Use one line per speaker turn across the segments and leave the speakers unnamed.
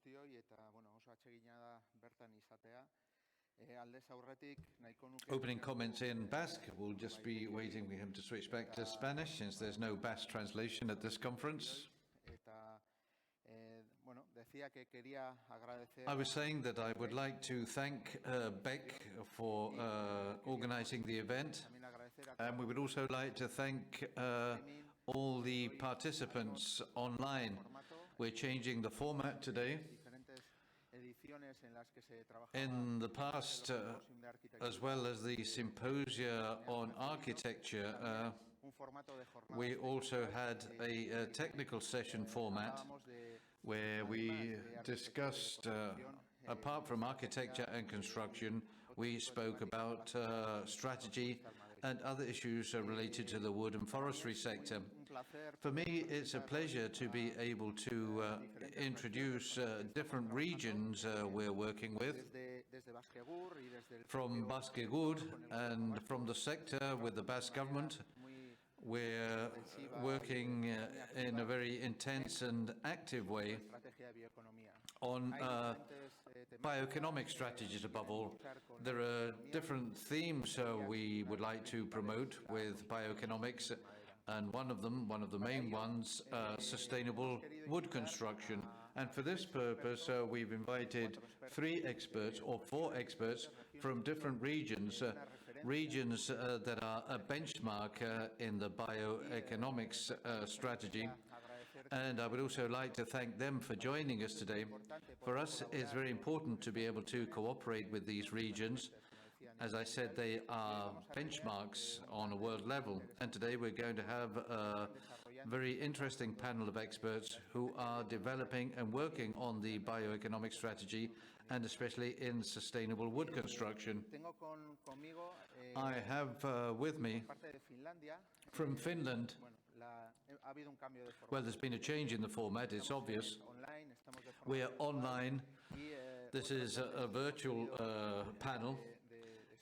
guztioi eta oso atsegina da bertan izatea. Aldez aurretik nahiko nuke
Opening comments in Basque. We'll just be waiting for him to switch back to Spanish since there's no Basque translation at this conference.
Eta decía que quería agradecer.
I was saying that I would like to thank Beck for organizing the event, and we would also like to thank all the participants online. We're changing the format today. In the past, as well as the symposia on architecture, we also had a technical session format where we discussed, apart from architecture and construction, we spoke about strategy and other issues related to the wood and forestry sector. For me, it's a pleasure to be able to introduce different regions we're working with, from Baskegur and from the sector with the Basque government. We're working in a very intense and active way on bioeconomic strategies above all. There are different themes we would like to promote with bioeconomics, and one of the main ones, sustainable wood construction. And for this purpose, we've invited 4 experts from different regions, regions that are a benchmark in the bioeconomics strategy. And I would also like to thank them for joining us today. For us, it's very important to be able to cooperate with these regions. As I said, they are benchmarks on a world level. And today we're going to have a very interesting panel of experts who are developing and working on the bioeconomic strategy, and especially in sustainable wood construction. I have with me from Finland. Well, there's been a change in the format, it's obvious. We are online. This is a virtual panel.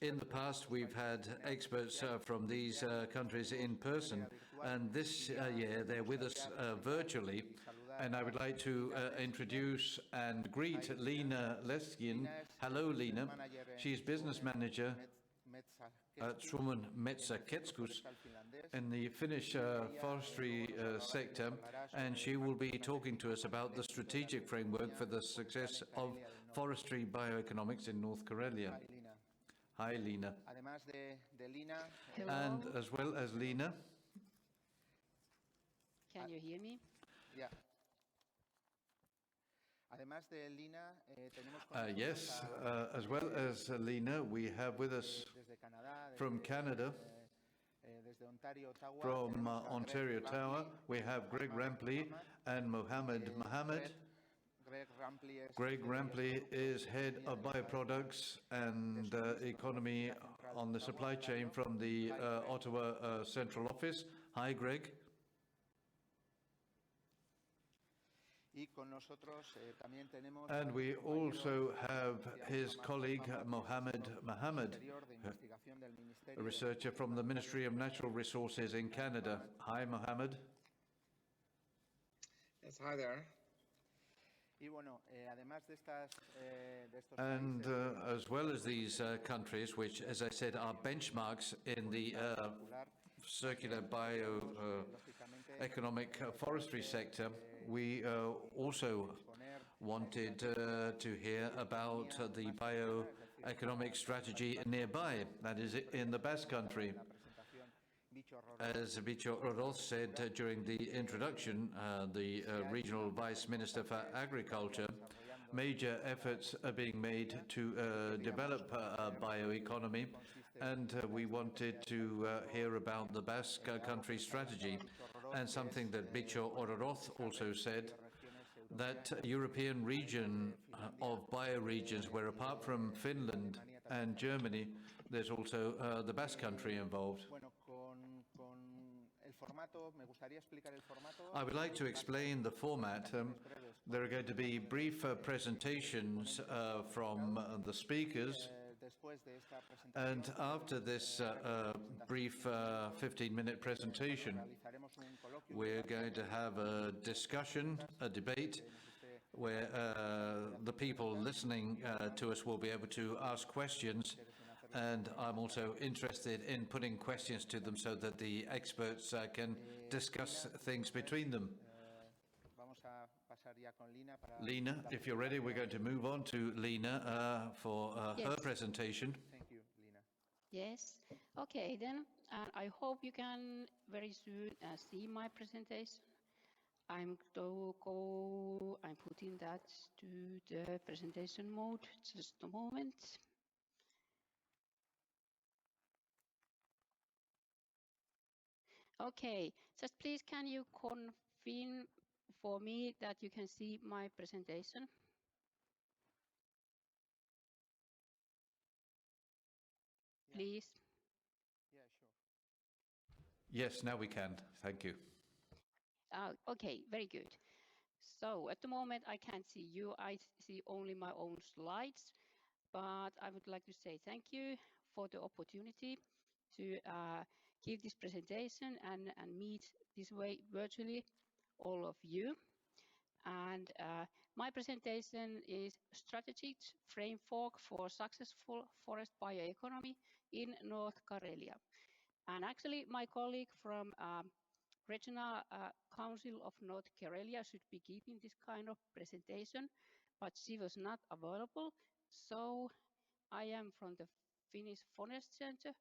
In the past, we've had experts from these countries in person, and this year they're with us virtually. And I would like to introduce and greet Lina Leskin. Hello, Lina. She's business manager at Suomen Metsäkeskus in the Finnish forestry sector, and she will be talking to us about the strategic framework for the success of forestry bioeconomics in North Karelia. Hi, Lina.
Hello.
And as well as Lina.
Can you hear me?
Yeah.
Yes, as well as Lina, we have with us from Canada, from Ontario Tower, we have Greg Rampley and Mohammed Mohammed. Greg Rampley is head of bioproducts and economy on the supply chain from the Ottawa Central Office. Hi, Greg. And we also have his colleague Mohammed Mohammed, a researcher from the Ministry of Natural Resources in Canada. Hi, Mohammed.
Yes, hi there.
And as well as these countries, which, as I said, are benchmarks in the circular bioeconomic forestry sector, we also wanted to hear about the bioeconomic strategy nearby, that is in the Basque Country. As Bicho Oroz said during the introduction, the Regional Vice Minister for Agriculture, major efforts are being made to develop bioeconomy, and we wanted to hear about the Basque Country strategy, and something that Bicho Oroz also said, that European region of bioregions, where apart from Finland and Germany, there's also the Basque Country involved. I would like to explain the format. There are going to be brief presentations from the speakers, and after this brief 15-minute presentation, we're going to have a discussion, a debate, where the people listening to us will be able to ask questions. And I'm also interested in putting questions to them so that the experts can discuss things between them. Lina, if you're ready, we're going to move on to Lina for her presentation.
Thank you, Lina.
Yes. Okay, then I hope you can very soon see my presentation. I'm putting that to the presentation mode. Just a moment. Okay, just please can you confirm for me that you can see my presentation?
Yeah.
Please.
Yeah, sure.
Yes, now we can. Thank you.
Okay, very good. So at the moment I can't see you, I see only my own slides, but I would like to say thank you for the opportunity to give this presentation and meet this way virtually all of you. And my presentation is Strategic Framework for Successful Forest Bioeconomy in North Karelia. And actually my colleague from Regional Council of North Karelia should be giving this kind of presentation, but she was not available. So I am from the Finnish Forest Center,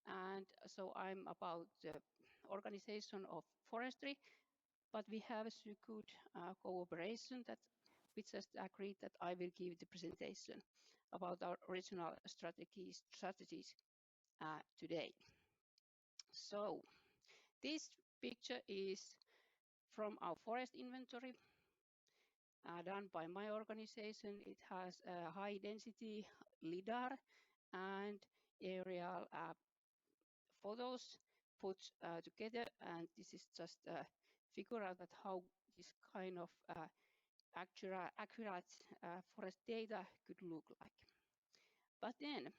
and so I'm about the organization of forestry, but we have a good cooperation that we just agreed that I will give the presentation about our regional strategies today. So this picture is from our forest inventory done by my organization. It has a high density LiDAR and aerial photos put together, and this is just figure out that how this kind of accurate forest data could look like. But then,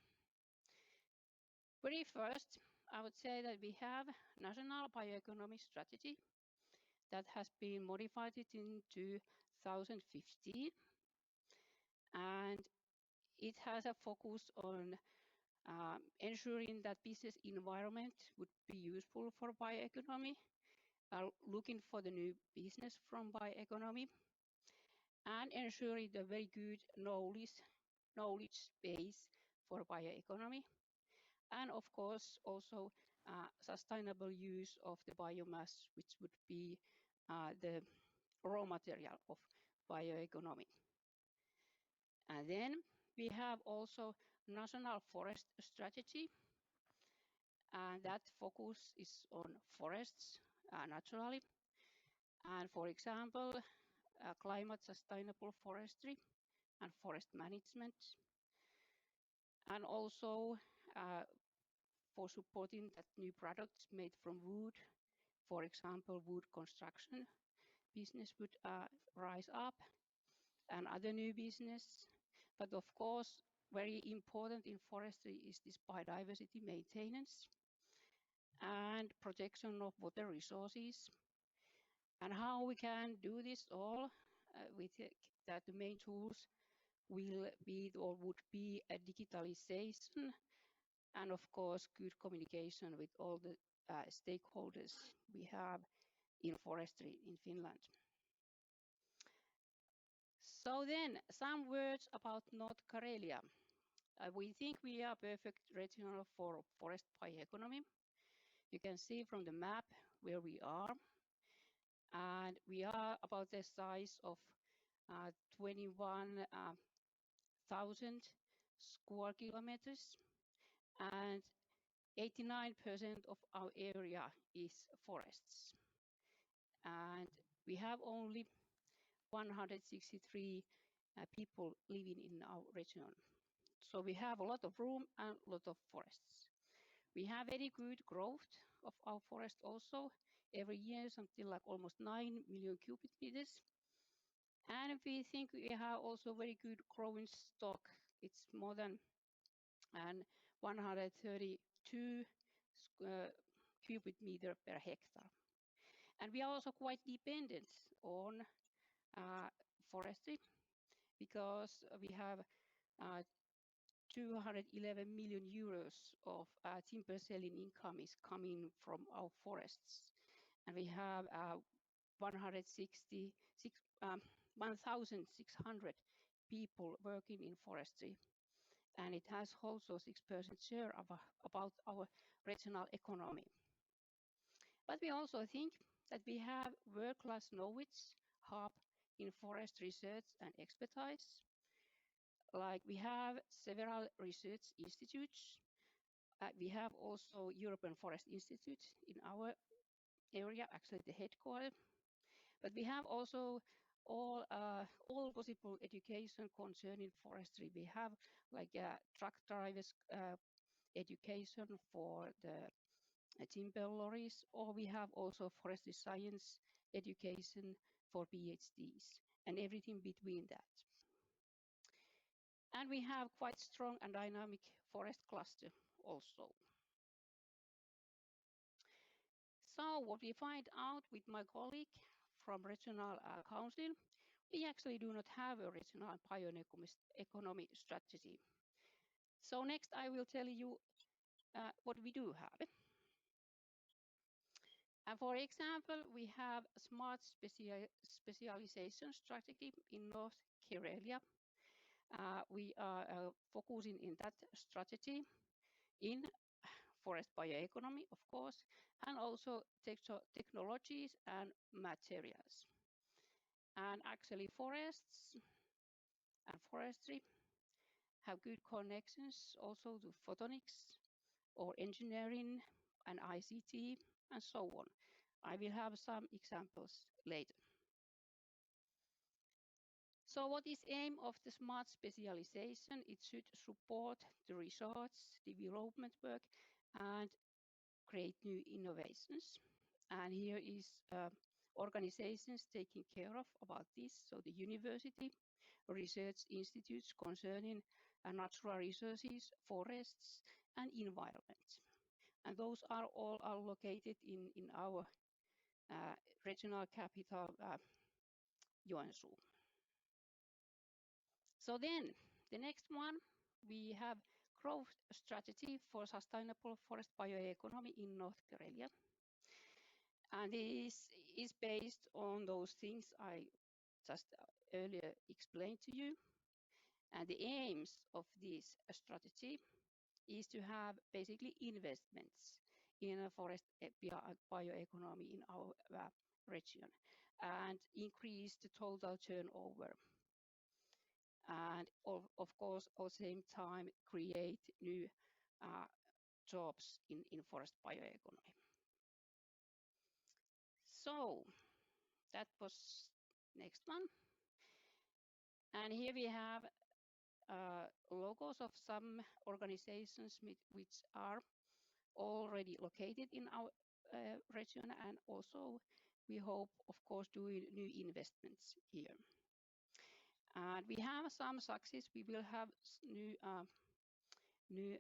very first, I would say that we have National Bioeconomy Strategy that has been modified in 2015, and it has a focus on ensuring that business environment would be useful for bioeconomy, looking for the new business from bioeconomy, and ensuring the very good knowledge base for bioeconomy, and of course also sustainable use of the biomass, which would be the raw material of bioeconomy. And then we have also National Forest Strategy, and that focus is on forests naturally. And for example, climate sustainable forestry and forest management. And also for supporting that new products made from wood, for example, wood construction business would rise up and other new business. But of course, very important in forestry is this biodiversity maintenance and protection of water resources. And how we can do this all with that the main tools will be or would be a digitalization and of course good communication with all the stakeholders we have in forestry in Finland. So then some words about North Karelia. We think we are perfect region for forest bioeconomy. You can see from the map where we are, and we are about the size of 21,000 square kilometers, and 89% of our area is forests. And we have only 163 people living in our region. So we have a lot of room and a lot of forests. We have very good growth of our forest also. Every year something like almost 9 million cubic meters. And we think we have also very good growing stock. It's more than 132 cubic meter per hectare. And we are also quite dependent on forestry, because we have 211 million euros of timber selling income is coming from our forests. And we have 1,600 people working in forestry. And it has also 6% share of about our regional economy. But we also think that we have world-class knowledge hub in forest research and expertise. Like we have several research institutes. We have also European Forest Institute in our area, actually the headquarters. But we have also all possible education concerning forestry. We have like truck drivers education for the timber lorries, or we have also forestry science education for PhDs and everything between that. And we have quite strong and dynamic forest cluster also. So what we find out with my colleague from Regional Council, we actually do not have a regional bioeconomy strategy. So next I will tell you what we do have. And for example, we have a smart specialization strategy in North Karelia. We are focusing in that strategy in forest bioeconomy, of course, and also technologies and materials. And actually forests and forestry have good connections also to photonics or engineering and ICT and so on. I will have some examples later. So what is aim of the smart specialization? It should support the research, development work, and create new innovations. And here is organizations taking care of about this. So the university, research institutes concerning natural resources, forests, and environment. And those are all located in our regional capital, Joensuu. So then, the next one, we have growth strategy for sustainable forest bioeconomy in North Karelia. And this is based on those things I just earlier explained to you. And the aims of this strategy is to have basically investments in a forest bioeconomy in our region and increase the total turnover. And of course, at the same time, create new jobs in forest bioeconomy. So that was next one. And here we have logos of some organizations which are already located in our region, and also we hope, of course, doing new investments here. And we have some success. We will have new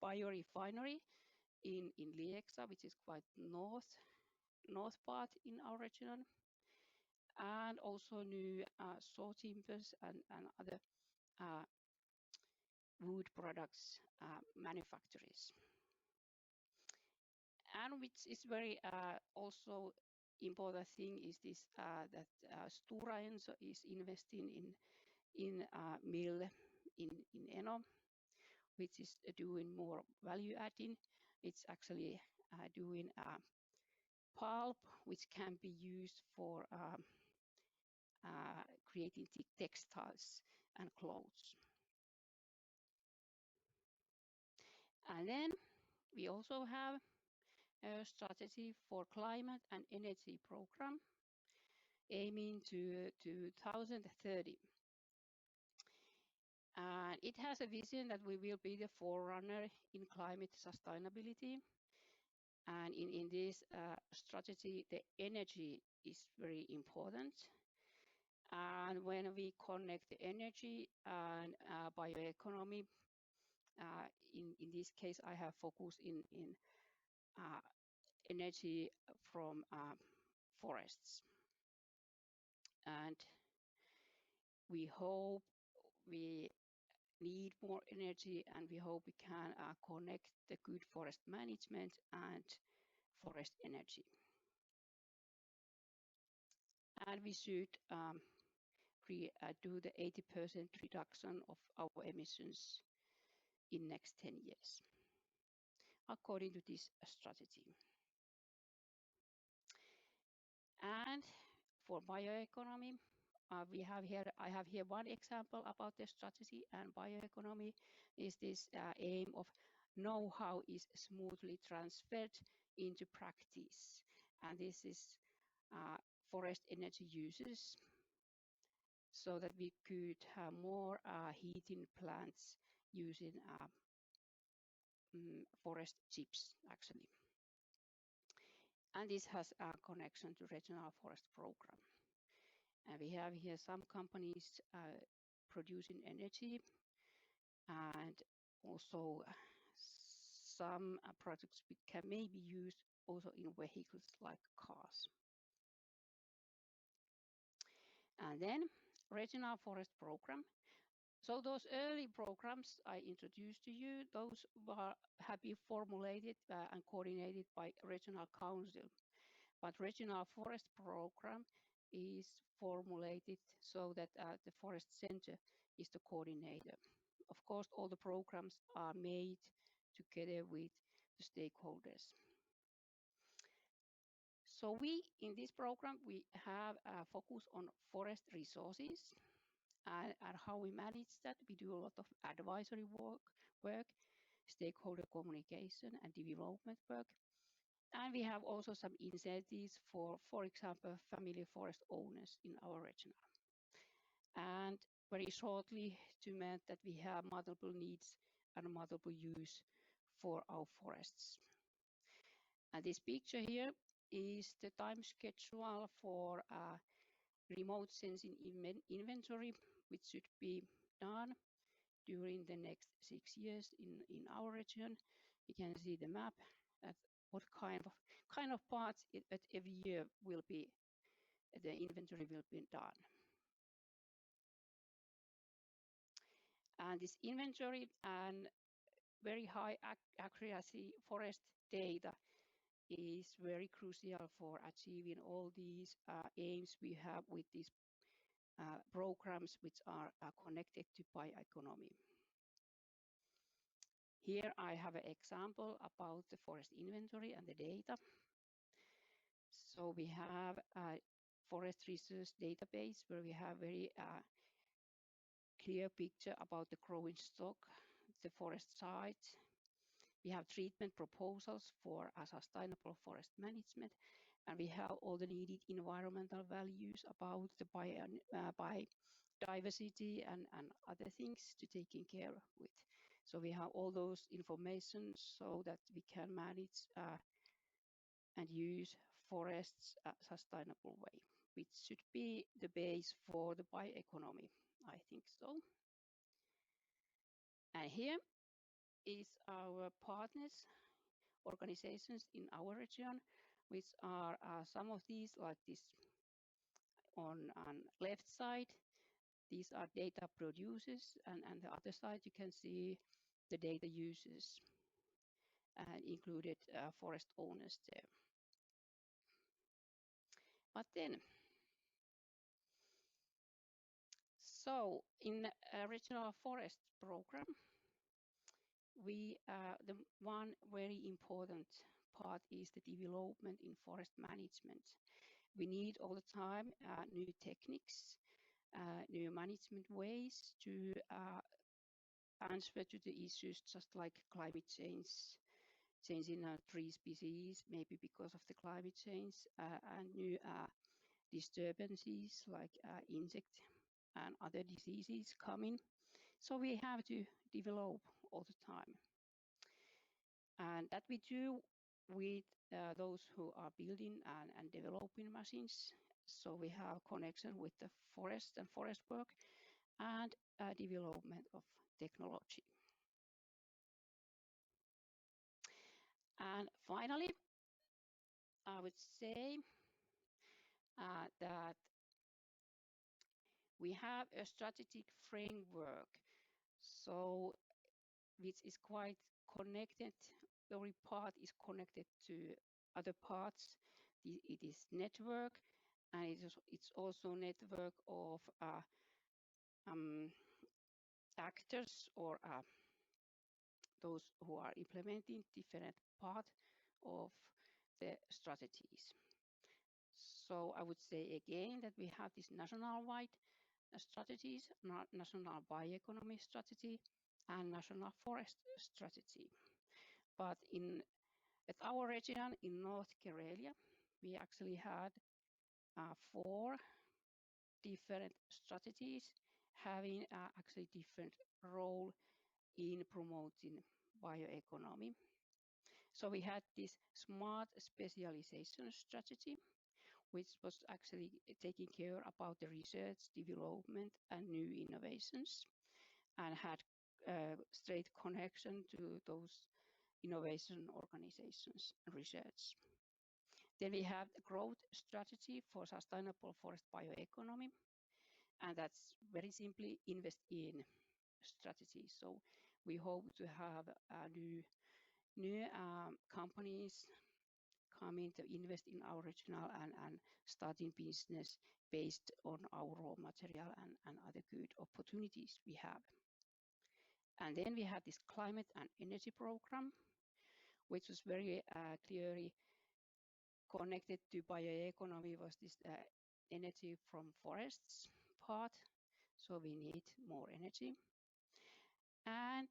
biorefinery in Lieksa, which is quite north part in our region, and also new saw timbers and other wood products manufacturers. And which is very also important thing is this that Stora Enso is investing in mill in Eno, which is doing more value adding. It's actually doing pulp, which can be used for creating textiles and clothes. And then we also have a strategy for climate and energy program aiming to 2030. And it has a vision that we will be the forerunner in climate sustainability. And in this strategy, the energy is very important. And when we connect the energy and bioeconomy, in this case, I have focused in energy from forests. and we hope we need more energy, and we hope we can connect the good forest management and forest energy. And we should do the 80% reduction of our emissions in next 10 years, according to this strategy. And for bioeconomy, I have here one example about the strategy, and bioeconomy is this aim of know-how is smoothly transferred into practice. And this is forest energy uses, so that we could have more heating plants using forest chips, actually. And this has a connection to regional forest program. And we have here some companies producing energy, and also some products we can maybe use also in vehicles like cars. And then regional forest program. So those early programs I introduced to you, those have been formulated and coordinated by regional council. But regional forest program is formulated so that the forest center is the coordinator. Of course, all the programs are made together with the stakeholders. So in this program, we have a focus on forest resources and how we manage that. We do a lot of advisory work, stakeholder communication and development work. And we have also some incentives for example, family forest owners in our region. And very shortly, to mean that we have multiple needs and multiple use for our forests. And this picture here is the time schedule for remote sensing inventory, which should be done during the next 6 years in our region. You can see the map at what kind of parts at every year will be the inventory will be done. And this inventory and very high accuracy forest data is very crucial for achieving all these aims we have with these programs which are connected to bioeconomy. Here I have an example about the forest inventory and the data. So we have a forest research database where we have very clear picture about the growing stock, the forest sites. We have treatment proposals for a sustainable forest management, and we have all the needed environmental values about the biodiversity and other things to taking care with. So we have all those information so that we can manage and use forests a sustainable way, which should be the base for the bioeconomy, I think so. And here is our partners, organizations in our region, which are some of these like this on left side. These are data producers, and the other side you can see the data users and included forest owners there. But then, so in a regional forest program, the one very important part is the development in forest management. We need all the time new techniques, new management ways to answer to the issues just like climate change, changing tree species, maybe because of the climate change, and new disturbances like insect and other diseases coming. So we have to develop all the time. And that we do with those who are building and developing machines. So we have connection with the forest and forest work and development of technology. And finally, I would say that we have a strategic framework, so which is quite connected. Every part is connected to other parts. It is network, and it's also network of actors or those who are implementing different part of the strategies. So I would say again that we have this national-wide strategies, national bioeconomy strategy and national forest strategy. But at our region in North Karelia, we actually had 4 different strategies having actually different role in promoting bioeconomy. So we had this smart specialization strategy, which was actually taking care about the research, development, and new innovations, and had straight connection to those innovation organizations and research. Then we have the growth strategy for sustainable forest bioeconomy, and that's very simply invest in strategy. So we hope to have new companies coming to invest in our regional and starting business based on our raw material and other good opportunities we have. And then we have this climate and energy program, which was very clearly connected to bioeconomy, was this energy from forests part. So we need more energy. And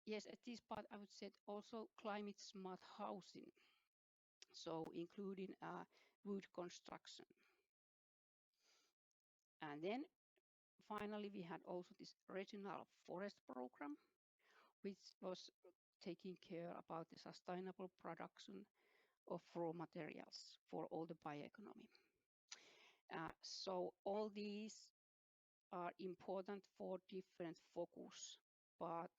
yes, at this part, I would say also climate smart housing. So including wood construction. And then finally, we had also this regional forest program, which was taking care about the sustainable production of raw materials for all the bioeconomy. So all these are important for different focus, but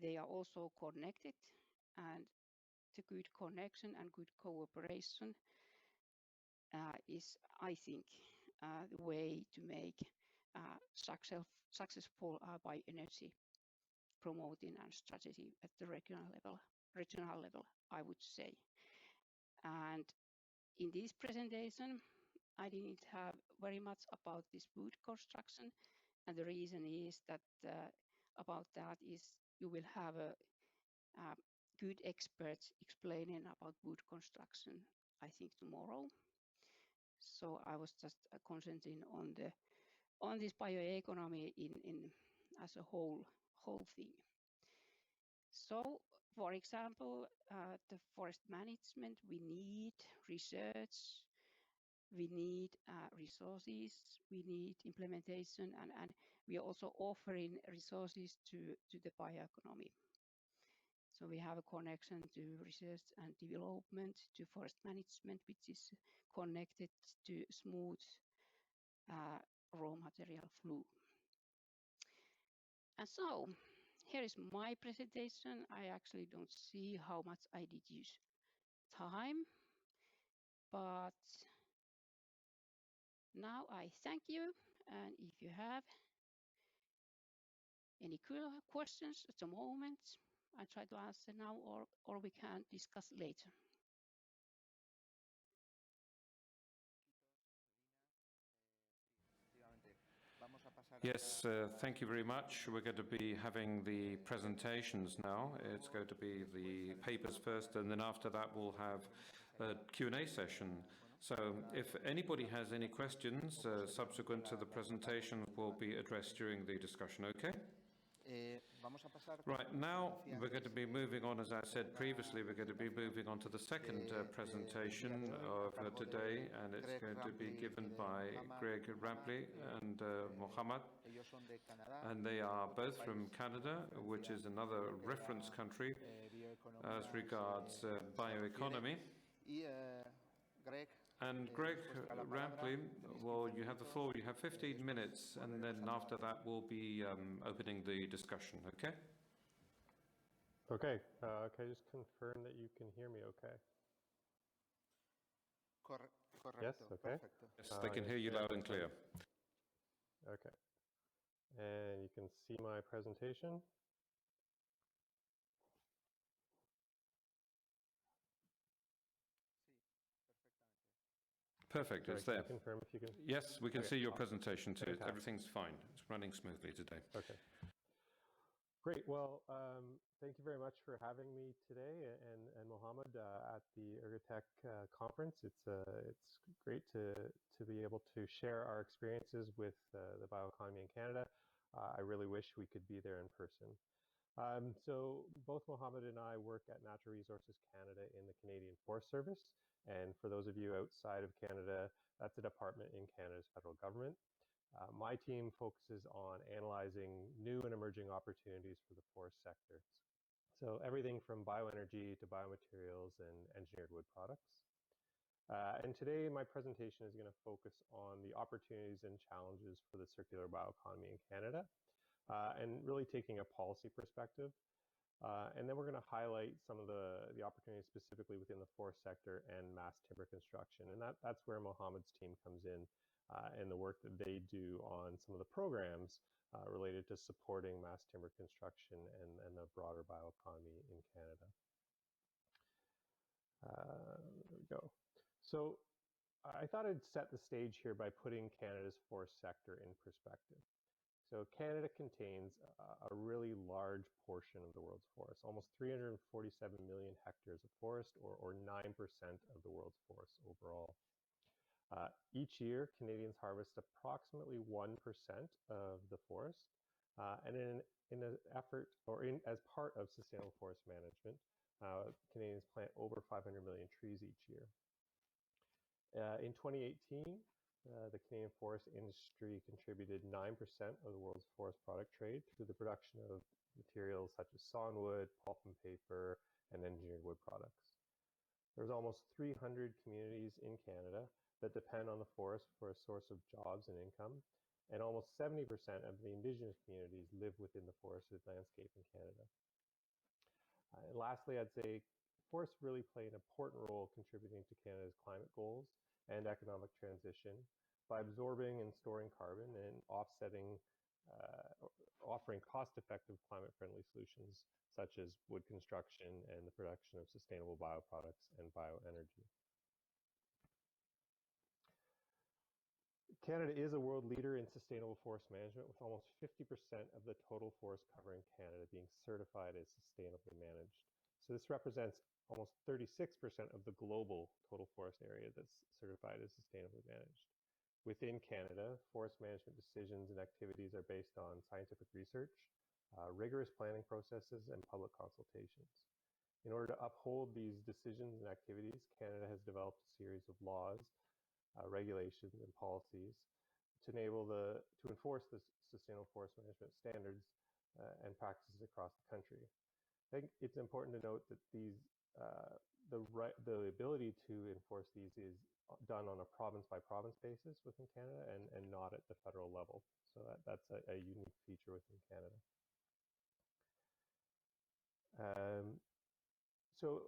they are also connected, and the good connection and good cooperation is, I think, the way to make successful bioenergy promoting and strategy at the regional level, I would say. And in this presentation, I didn't have very much about this wood construction, and the reason is that about that is you will have a good experts explaining about wood construction, I think, tomorrow. So I was just concentrating on this bioeconomy in as a whole thing. So, for example, the forest management, we need research, we need resources, we need implementation, and we are also offering resources to the bioeconomy. So we have a connection to research and development, to forest management, which is connected to smooth raw material flow. And so here is my presentation. I actually don't see how much I did use time, but now I thank you. And if you have any questions at the moment, I try to answer now, or we can discuss later.
Yes, thank you very much. We're going to be having the presentations now. It's going to be the papers first, and then after that we'll have a Q&A session. So if anybody has any questions subsequent to the presentation will be addressed during the discussion, okay? Right, now we're going to be moving on, as I said previously, we're going to be moving on to the second presentation of today, and it's going to be given by Greg Rampley and Mohammed, and they are both from Canada, which is another reference country as regards bioeconomy. And Greg Rampley, well, you have the floor. You have 15 minutes, and then after that we'll be opening the discussion, okay?
Okay, can I just confirm that you can hear me okay? Yes, okay.
Yes, they can hear you loud and clear.
Okay. And you can see my presentation.
Perfect,
Sorry,
it's there.
can you confirm if you can?
Yes, we can
Okay,
see your
awesome.
presentation too.
Fantastic.
Everything's fine. It's running smoothly today.
Okay. Great. Well, thank you very much for having me today and Mohammed at the Egurtek conference. It's great to be able to share our experiences with the bioeconomy in Canada. I really wish we could be there in person. So both Mohammed and I work at Natural Resources Canada in the Canadian Forest Service. And for those of you outside of Canada, that's a department in Canada's federal government. My team focuses on analyzing new and emerging opportunities for the forest sector. So everything from bioenergy to biomaterials and engineered wood products. And today my presentation is going to focus on the opportunities and challenges for the circular bioeconomy in Canada, and really taking a policy perspective. And then we're going to highlight some of the opportunities specifically within the forest sector and mass timber construction. And that's where Mohammed's team comes in, and the work that they do on some of the programs related to supporting mass timber construction and the broader bioeconomy in Canada. There we go. So I thought I'd set the stage here by putting Canada's forest sector in perspective. So Canada contains a really large portion of the world's forest, almost 347 million hectares of forest, or 9% of the world's forest overall. Each year, Canadians harvest approximately 1% of the forest, and in an effort, or as part of sustainable forest management, Canadians plant over 500 million trees each year. In 2018, the Canadian forest industry contributed 9% of the world's forest product trade through the production of materials such as sawnwood, pulp and paper, and engineered wood products. There's almost 300 communities in Canada that depend on the forest for a source of jobs and income, and almost 70% of the Indigenous communities live within the forested landscape in Canada. And lastly, I'd say forests really play an important role contributing to Canada's climate goals and economic transition by absorbing and storing carbon and offering cost-effective climate-friendly solutions such as wood construction and the production of sustainable bioproducts and bioenergy. Canada is a world leader in sustainable forest management, with almost 50% of the total forest cover in Canada being certified as sustainably managed. So this represents almost 36% of the global total forest area that's certified as sustainably managed. Within Canada, forest management decisions and activities are based on scientific research, rigorous planning processes, and public consultations. In order to uphold these decisions and activities, Canada has developed a series of laws, regulations, and policies to enforce the sustainable forest management standards and practices across the country. I think it's important to note that these the ability to enforce these is done on a province-by-province basis within Canada and not at the federal level. So that's a unique feature within Canada. So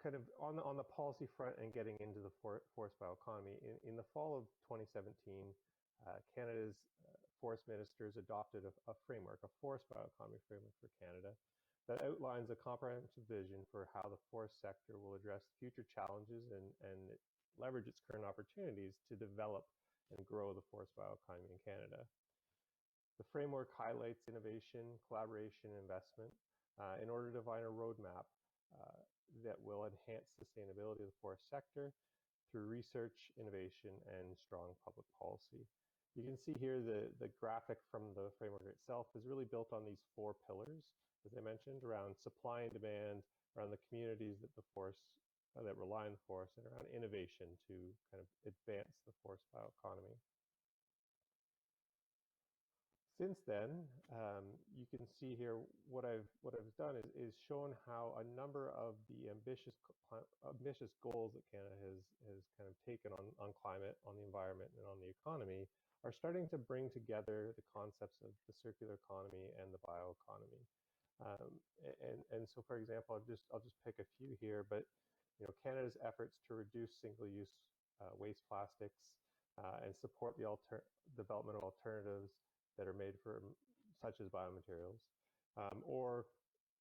kind of on the policy front and getting into the forest bioeconomy, in the fall of 2017, Canada's forest ministers adopted a framework, a forest bioeconomy framework for Canada, that outlines a comprehensive vision for how the forest sector will address future challenges and leverage its current opportunities to develop and grow the forest bioeconomy in Canada. The framework highlights innovation, collaboration, and investment in order to define a roadmap that will enhance sustainability of the forest sector through research, innovation, and strong public policy. You can see here the graphic from the framework itself is really built on these 4 pillars, as I mentioned, around supply and demand, around the communities that that rely on the forest, and around innovation to kind of advance the forest bioeconomy. Since then, you can see here what I've done is shown how a number of the ambitious goals that Canada has kind of taken on climate, on the environment, and on the economy are starting to bring together the concepts of the circular economy and the bioeconomy. And so, for example, I'll just pick a few here, but Canada's efforts to reduce single-use waste plastics, and support the development of alternatives that are made such as biomaterials, or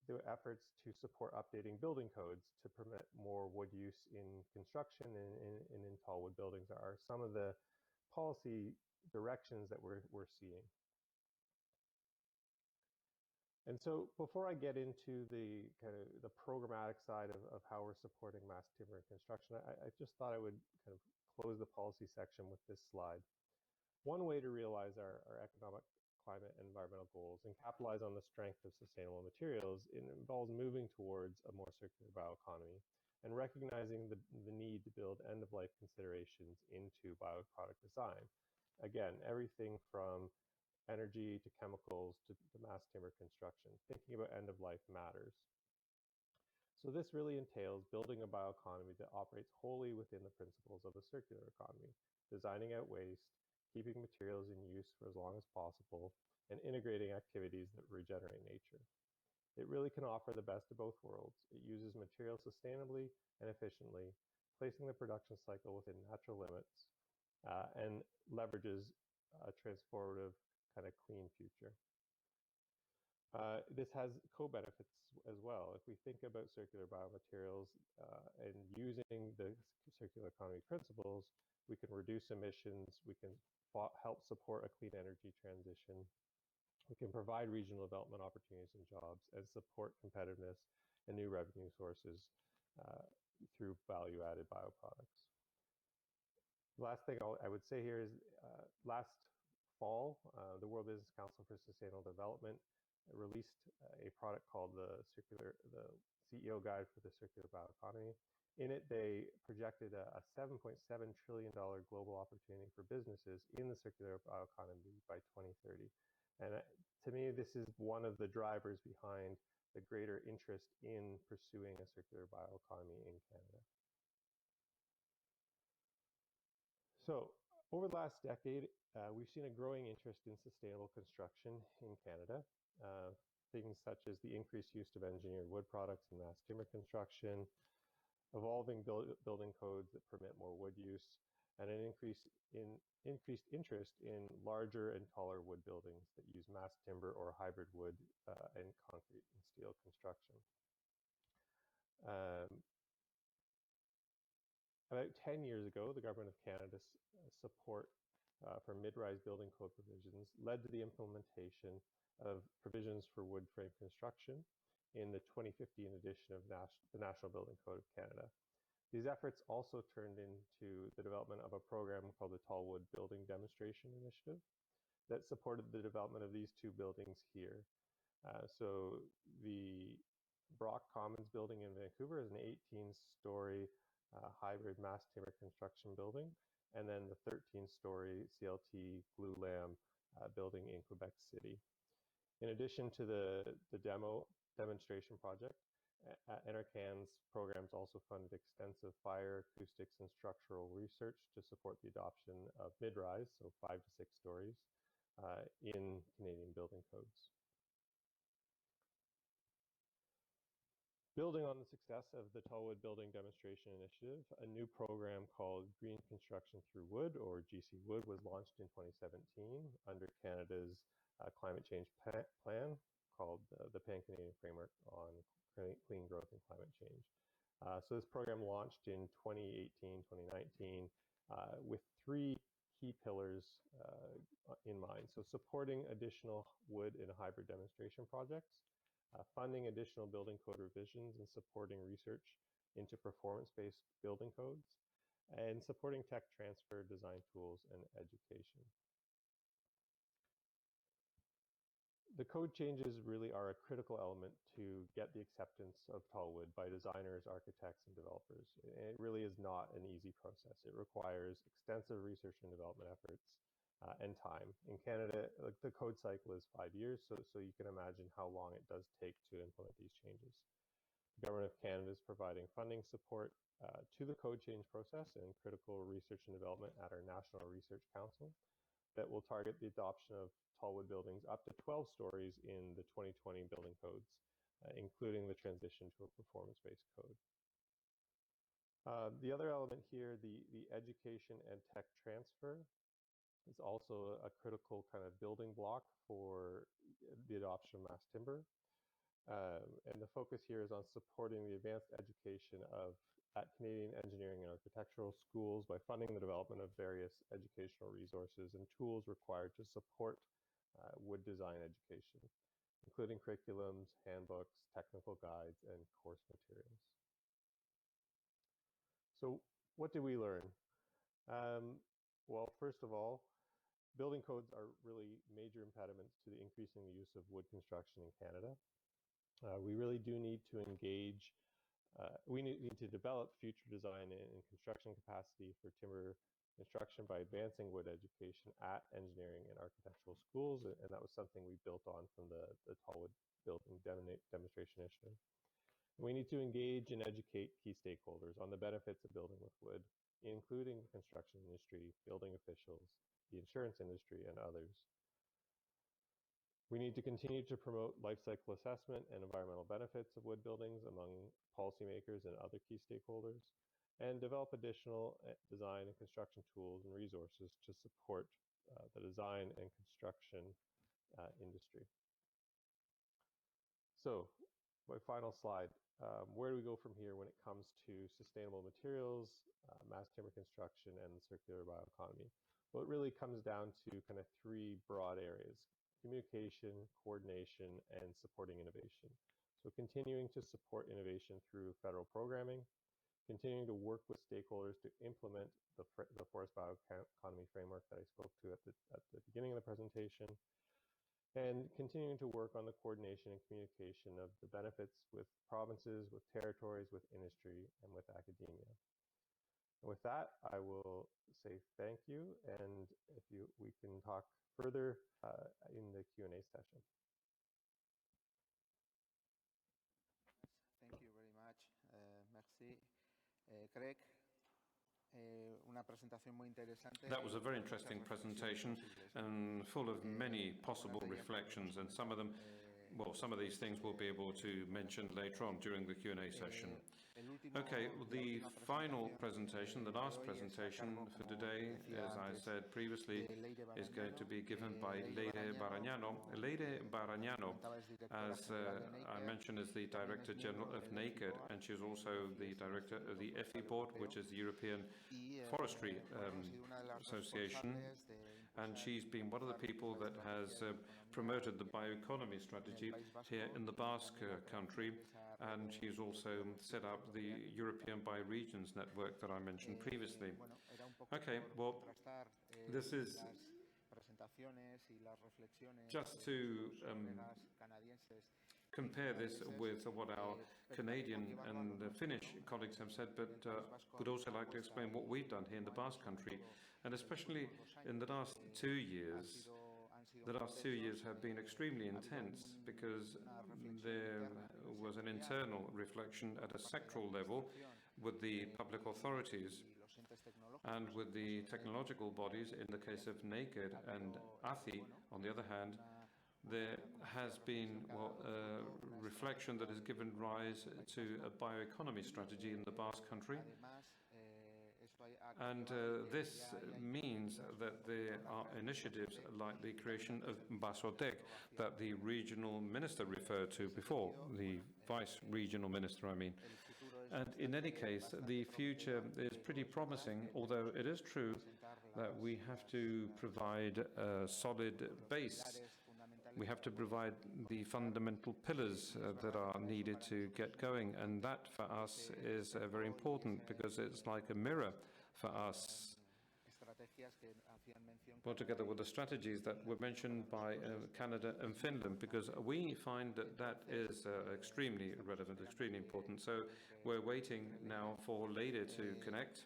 the efforts to support updating building codes to permit more wood use in construction and in tall wood buildings are some of the policy directions that we're seeing. And so before I get into the kind of the programmatic side of how we're supporting mass timber construction, I just thought I would kind of close the policy section with this slide. One way to realize our economic, climate, and environmental goals and capitalize on the strength of sustainable materials, it involves moving towards a more circular bioeconomy and recognizing the need to build end-of-life considerations into bioproduct design. Again, everything from energy to chemicals to mass timber construction. Thinking about end-of-life matters. So this really entails building a bioeconomy that operates wholly within the principles of a circular economy, designing out waste, keeping materials in use for as long as possible, and integrating activities that regenerate nature. It really can offer the best of both worlds. It uses materials sustainably and efficiently, placing the production cycle within natural limits, and leverages a transformative kind of clean future. This has co-benefits as well. If we think about circular biomaterials and using the circular economy principles, we can reduce emissions, we can help support a clean energy transition, we can provide regional development opportunities and jobs, and support competitiveness and new revenue sources through value-added bioproducts. The last thing I would say here is last fall, the World Business Council for Sustainable Development released a product called the CEO Guide for the Circular Bioeconomy. In it, they projected a $7.7 trillion global opportunity for businesses in the circular bioeconomy by 2030. And to me, this is one of the drivers behind the greater interest in pursuing a circular bioeconomy in Canada. So over the last decade, we've seen a growing interest in sustainable construction in Canada. Things such as the increased use of engineered wood products in mass timber construction, evolving building codes that permit more wood use, and an increased interest in larger and taller wood buildings that use mass timber or hybrid wood and concrete and steel construction. About 10 years ago, the Government of Canada's support for mid-rise building code provisions led to the implementation of provisions for wood frame construction in the 2015 edition of the National Building Code of Canada. These efforts also turned into the development of a program called the Tall Wood Building Demonstration Initiative that supported the development of these two buildings here. So the Brock Commons building in Vancouver is an 18-story hybrid mass timber construction building, and then the 13-story CLT glulam building in Quebec City. In addition to the demonstration project, NRCan's programs also funded extensive fire, acoustics, and structural research to support the adoption of mid-rise, so 5 to 6 stories, in Canadian building codes. Building on the success of the Tallwood Building Demonstration Initiative, a new program called Green Construction Through Wood, or GC Wood, was launched in 2017 under Canada's climate change plan called the Pan-Canadian Framework on Clean Growth and Climate Change. So this program launched in 2018, 2019 with 3 key pillars in mind. So supporting additional wood and hybrid demonstration projects, funding additional building code revisions and supporting research into performance-based building codes, and supporting tech transfer, design tools, and education. The code changes really are a critical element to get the acceptance of tallwood by designers, architects, and developers. It really is not an easy process. It requires extensive research and development efforts and time. In Canada, the code cycle is 5 years, so you can imagine how long it does take to implement these changes. The Government of Canada is providing funding support to the code change process and critical research and development at our National Research Council that will target the adoption of tallwood buildings up to 12 stories in the 2020 building codes, including the transition to a performance-based code. The other element here, the education and tech transfer, is also a critical kind of building block for the adoption of mass timber. And the focus here is on supporting the advanced education at Canadian engineering and architectural schools by funding the development of various educational resources and tools required to support wood design education, including curriculums, handbooks, technical guides, and course materials. So what did we learn? Well, first of all, building codes are really major impediments to the increasing the use of wood construction in Canada. We really do need to engage, we need to develop future design and construction capacity for timber construction by advancing wood education at engineering and architectural schools, and that was something we built on from the Tallwood Building Demonstration Initiative. We need to engage and educate key stakeholders on the benefits of building with wood, including the construction industry, building officials, the insurance industry, and others. We need to continue to promote life cycle assessment and environmental benefits of wood buildings among policymakers and other key stakeholders, and develop additional design and construction tools and resources to support the design and construction industry. So, my final slide. Where do we go from here when it comes to sustainable materials, mass timber construction, and the circular bioeconomy? Well, it really comes down to kind of three broad areas: communication, coordination, and supporting innovation. So continuing to support innovation through federal programming, continuing to work with stakeholders to implement the forest bioeconomy framework that I spoke to at the beginning of the presentation, and continuing to work on the coordination and communication of the benefits with provinces, with territories, with industry, and with academia. And with that, I will say thank you, and we can talk further in the Q&A session.
Thank you very much. Merci. Greg.
That was a very interesting presentation and full of many possible reflections, and some of them, well, some of these things we'll be able to mention later on during the Q&A session. Okay, well, the final presentation, the last presentation for today, as I said previously, is going to be given by Leire Barañano. Leire Barañano, as I mentioned, is the Director General of NAKED, and she's also the Director of the EFI Board, which is the European Forestry Association, and she's been one of the people that has promoted the bioeconomy strategy here in the Basque country, and she's also set up the European Bioregions Network that I mentioned previously. Okay, well, this is just to compare this with what our Canadian and Finnish colleagues have said, but would also like to explain what we've done here in the Basque country, and especially in the last 2 years. The last 2 years have been extremely intense because there was an internal reflection at a sectoral level with the public authorities and with the technological bodies in the case of NAKED, and AFI, on the other hand, there has been a reflection that has given rise to a bioeconomy strategy in the Basque country. And this means that there are initiatives like the creation of Egurtek that the regional minister referred to before, the vice regional minister, I mean. And in any case, the future is pretty promising, although it is true that we have to provide a solid base. We have to provide the fundamental pillars that are needed to get going, and that for us is very important because it's like a mirror for us. Well, together with the strategies that were mentioned by Canada and Finland, because we find that that is extremely relevant, extremely important. So we're waiting now for Leire to connect.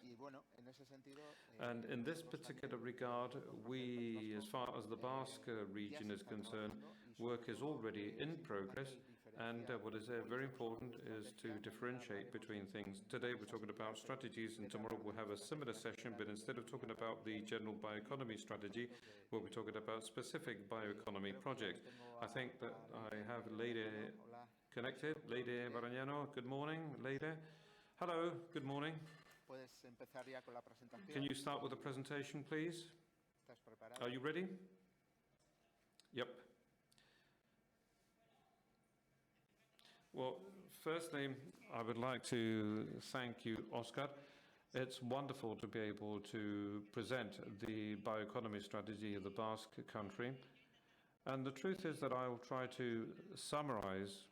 And in this particular regard, we, as far as the Basque region is concerned, work is already in progress. And what is very important is to differentiate between things. Today we're talking about strategies, and tomorrow we'll have a similar session, but instead of talking about the general bioeconomy strategy, we'll be talking about specific bioeconomy projects. I think that I have Leire connected. Leire Barañano, good morning. Leire. Hello, good morning. Can you start with the presentation, please? Are you ready? Yep. Well, firstly, I would like to thank you, Oscar. It's wonderful to be able to present the bioeconomy strategy of the Basque Country. And the truth is that I'll try to summarize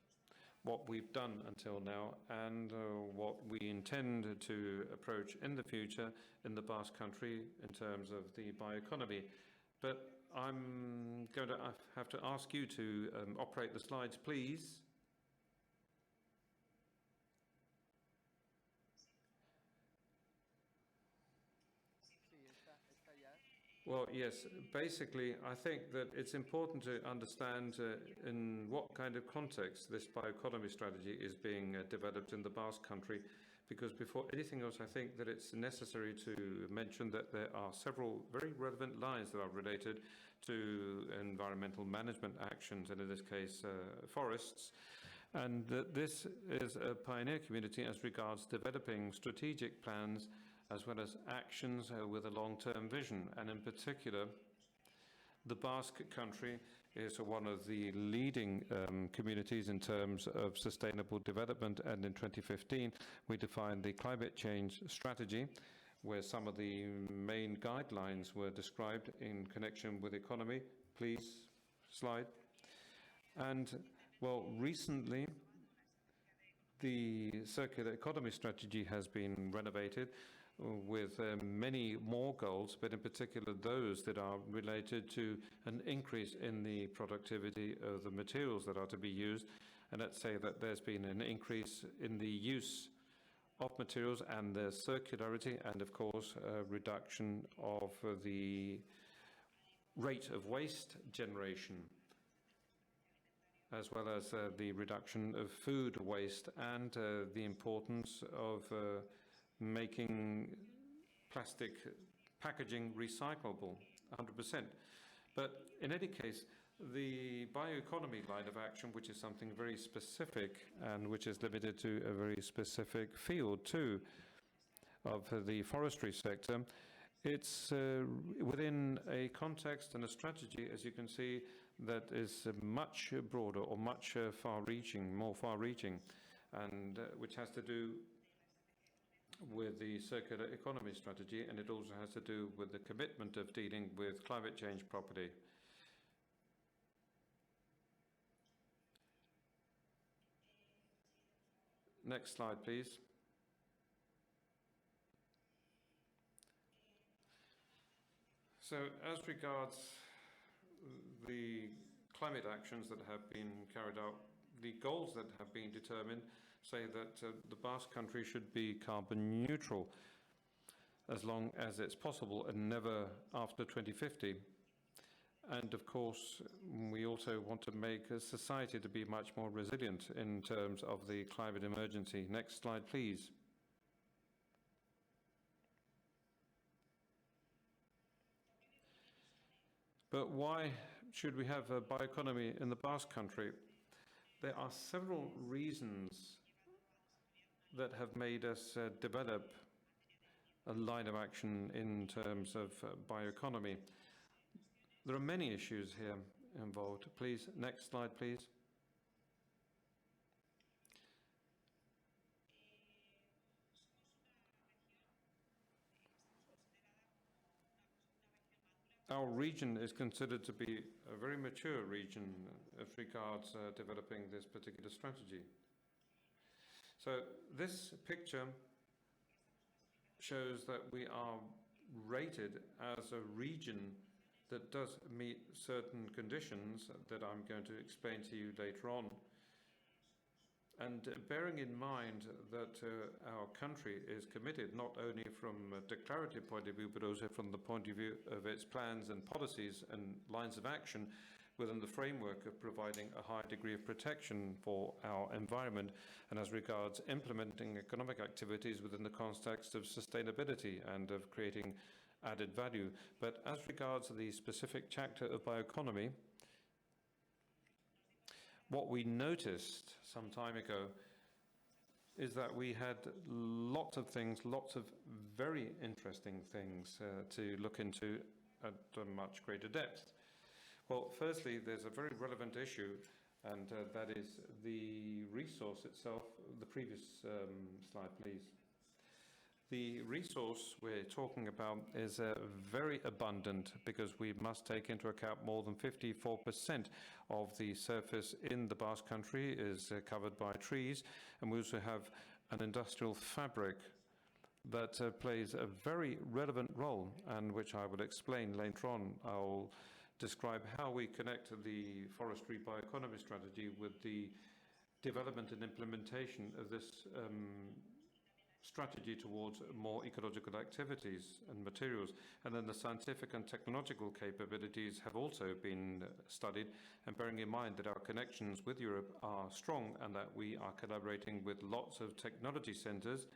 what we've done until now and what we intend to approach in the future in the Basque Country in terms of the bioeconomy. But I'm going to have to ask you to operate the slides, please. Well, yes, basically, I think that it's important to understand in what kind of context this bioeconomy strategy is being developed in the Basque Country, because before anything else, I think that it's necessary to mention that there are several very relevant lines that are related to environmental management actions, and in this case, forests, and that this is a pioneer community as regards developing strategic plans as well as actions with a long-term vision. And in particular, the Basque Country is one of the leading communities in terms of sustainable development. And in 2015, we defined the climate change strategy, where some of the main guidelines were described in connection with economy. Please, slide. And, well, recently, the circular economy strategy has been renovated with many more goals, but in particular those that are related to an increase in the productivity of the materials that are to be used. And let's say that there's been an increase in the use of materials and their circularity, and of course a reduction of the rate of waste generation, as well as the reduction of food waste and the importance of making plastic packaging recyclable 100%. But in any case, the bioeconomy line of action, which is something very specific and which is limited to a very specific field too of the forestry sector, it's within a context and a strategy, as you can see, that is much broader or much more far-reaching, and which has to do with the circular economy strategy, and it also has to do with the commitment of dealing with climate change properly. Next slide, please. So as regards the climate actions that have been carried out, the goals that have been determined say that the Basque Country should be carbon neutral as long as it's possible and never after 2050. And of course, we also want to make a society to be much more resilient in terms of the climate emergency. Next slide, please. But why should we have a bioeconomy in the Basque Country? There are several reasons that have made us develop a line of action in terms of bioeconomy. There are many issues here involved. Please, next slide, please. Our region is considered to be a very mature region as regards developing this particular strategy. So this picture shows that we are rated as a region that does meet certain conditions that I'm going to explain to you later on. And bearing in mind that our country is committed not only from a declarative point of view, but also from the point of view of its plans and policies and lines of action within the framework of providing a high degree of protection for our environment, and as regards implementing economic activities within the context of sustainability and of creating added value. But as regards the specific chapter of bioeconomy, what we noticed some time ago is that we had lots of things, lots of very interesting things to look into at a much greater depth. Well, firstly, there's a very relevant issue, and that is the resource itself. The previous slide, please. The resource we're talking about is very abundant because we must take into account more than 54% of the surface in the Basque Country is covered by trees, and we also have an industrial fabric that plays a very relevant role, and which I will explain later on. I'll describe how we connect the forestry bioeconomy strategy with the development and implementation of this strategy towards more ecological activities and materials. And then the scientific and technological capabilities have also been studied, and bearing in mind that our connections with Europe are strong and that we are collaborating with lots of technology centers.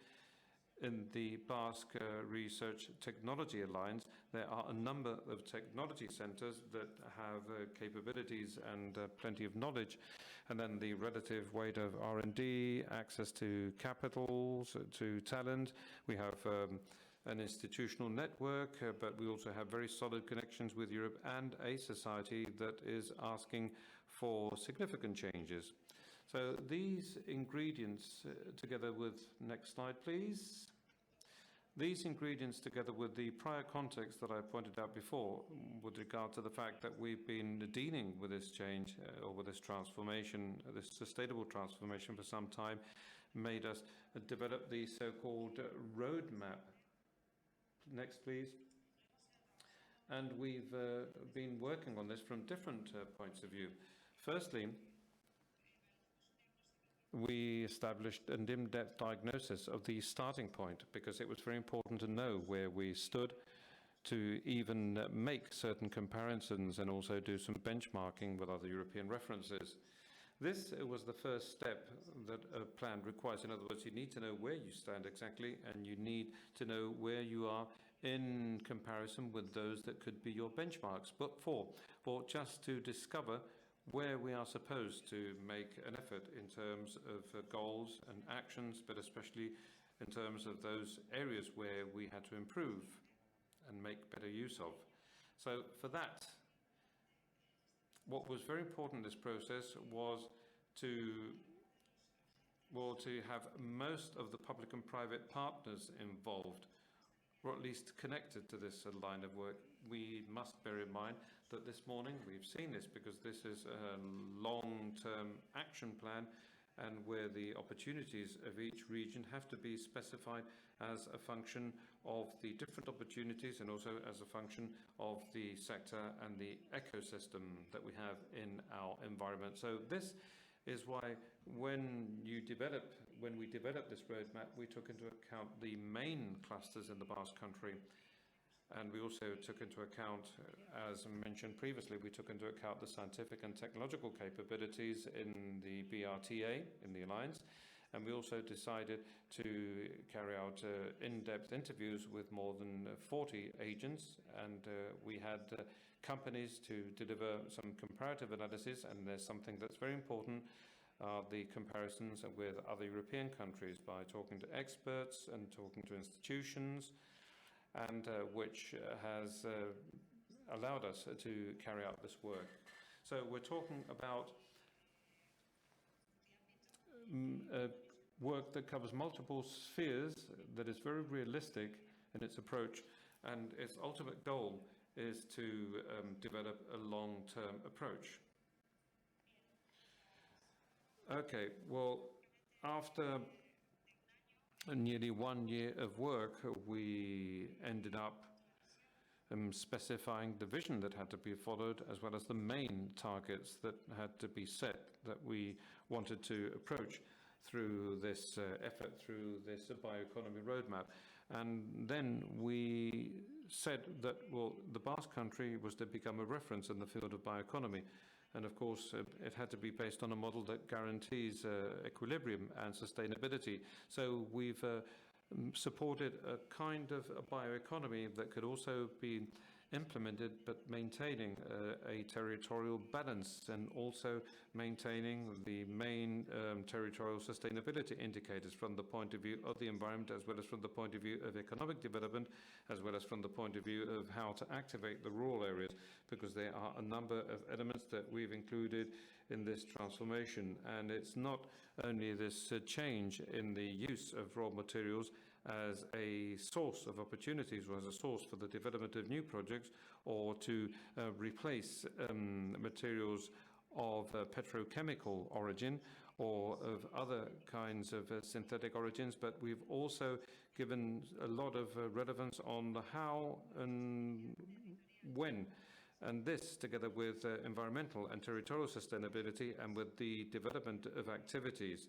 In the Basque Research Technology Alliance, there are a number of technology centers that have capabilities and plenty of knowledge. And then the relative weight of R&D, access to capitals, to talent. We have an institutional network, but we also have very solid connections with Europe and a society that is asking for significant changes. So these ingredients together with, next slide please. These ingredients together with the prior context that I pointed out before with regard to the fact that we've been dealing with this change or with this transformation, this sustainable transformation for some time, made us develop the so-called roadmap. Next please. And we've been working on this from different points of view. Firstly, we established an in-depth diagnosis of the starting point because it was very important to know where we stood, to even make certain comparisons and also do some benchmarking with other European references. This was the first step that a plan requires. In other words, you need to know where you stand exactly, and you need to know where you are in comparison with those that could be your benchmarks. But for just to discover where we are supposed to make an effort in terms of goals and actions, but especially in terms of those areas where we had to improve and make better use of. So for that, what was very important in this process was to have most of the public and private partners involved, or at least connected to this line of work. We must bear in mind that this morning we've seen this because this is a long-term action plan, and where the opportunities of each region have to be specified as a function of the different opportunities and also as a function of the sector and the ecosystem that we have in our environment. So this is why when we developed this roadmap, we took into account the main clusters in the Basque Country. And we also took into account, as mentioned previously, we took into account the scientific and technological capabilities in the BRTA, in the Alliance. And we also decided to carry out in-depth interviews with more than 40 agents. And we had companies to deliver some comparative analysis. And there's something that's very important, the comparisons with other European countries by talking to experts and talking to institutions, and which has allowed us to carry out this work. So we're talking about work that covers multiple spheres, that is very realistic in its approach, and its ultimate goal is to develop a long-term approach. Okay, well, after nearly 1 year of work, we ended up specifying the vision that had to be followed, as well as the main targets that had to be set, that we wanted to approach through this effort, through this bioeconomy roadmap. And then we said that, well, the Basque Country was to become a reference in the field of bioeconomy. And of course, it had to be based on a model that guarantees equilibrium and sustainability. So we've supported a kind of a bioeconomy that could also be implemented, but maintaining a territorial balance and also maintaining the main territorial sustainability indicators from the point of view of the environment, as well as from the point of view of economic development, as well as from the point of view of how to activate the rural areas, because there are a number of elements that we've included in this transformation. And it's not only this change in the use of raw materials as a source of opportunities or as a source for the development of new projects, or to replace materials of petrochemical origin or of other kinds of synthetic origins, but we've also given a lot of relevance on the how and when. And this, together with environmental and territorial sustainability and with the development of activities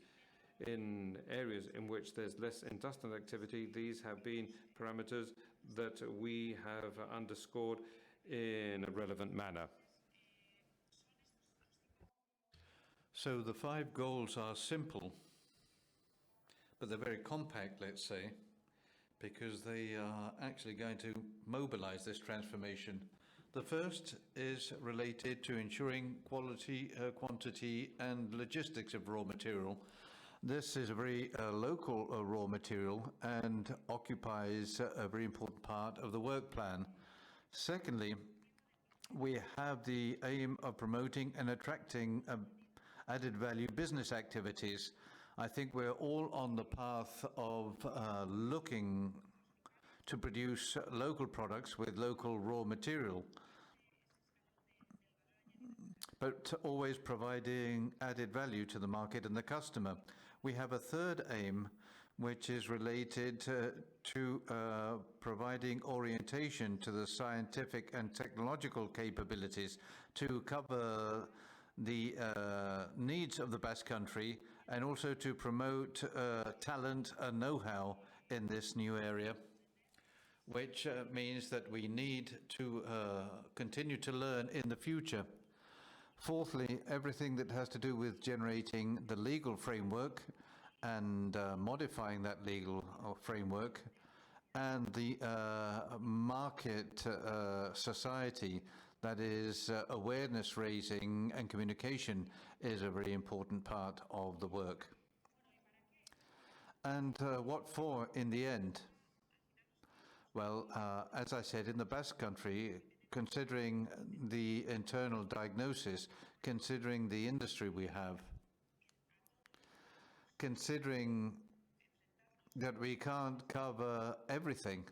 in areas in which there's less industrial activity, these have been parameters that we have underscored in a relevant manner.
So the 5 goals are simple, but they're very compact, let's say, because they are actually going to mobilize this transformation. The first is related to ensuring quality, quantity, and logistics of raw material. This is a very local raw material and occupies a very important part of the work plan. Secondly, we have the aim of promoting and attracting added value business activities. I think we're all on the path of looking to produce local products with local raw material, but always providing added value to the market and the customer. We have a third aim, which is related to providing orientation to the scientific and technological capabilities to cover the needs of the Basque Country, and also to promote talent and know-how in this new area, which means that we need to continue to learn in the future. Fourthly, everything that has to do with generating the legal framework and modifying that legal framework, and the market society, that is awareness raising and communication, is a very important part of the work. And what for in the end? Well, as I said, in the Basque Country, considering the internal diagnosis, considering the industry we have, considering that we can't cover everything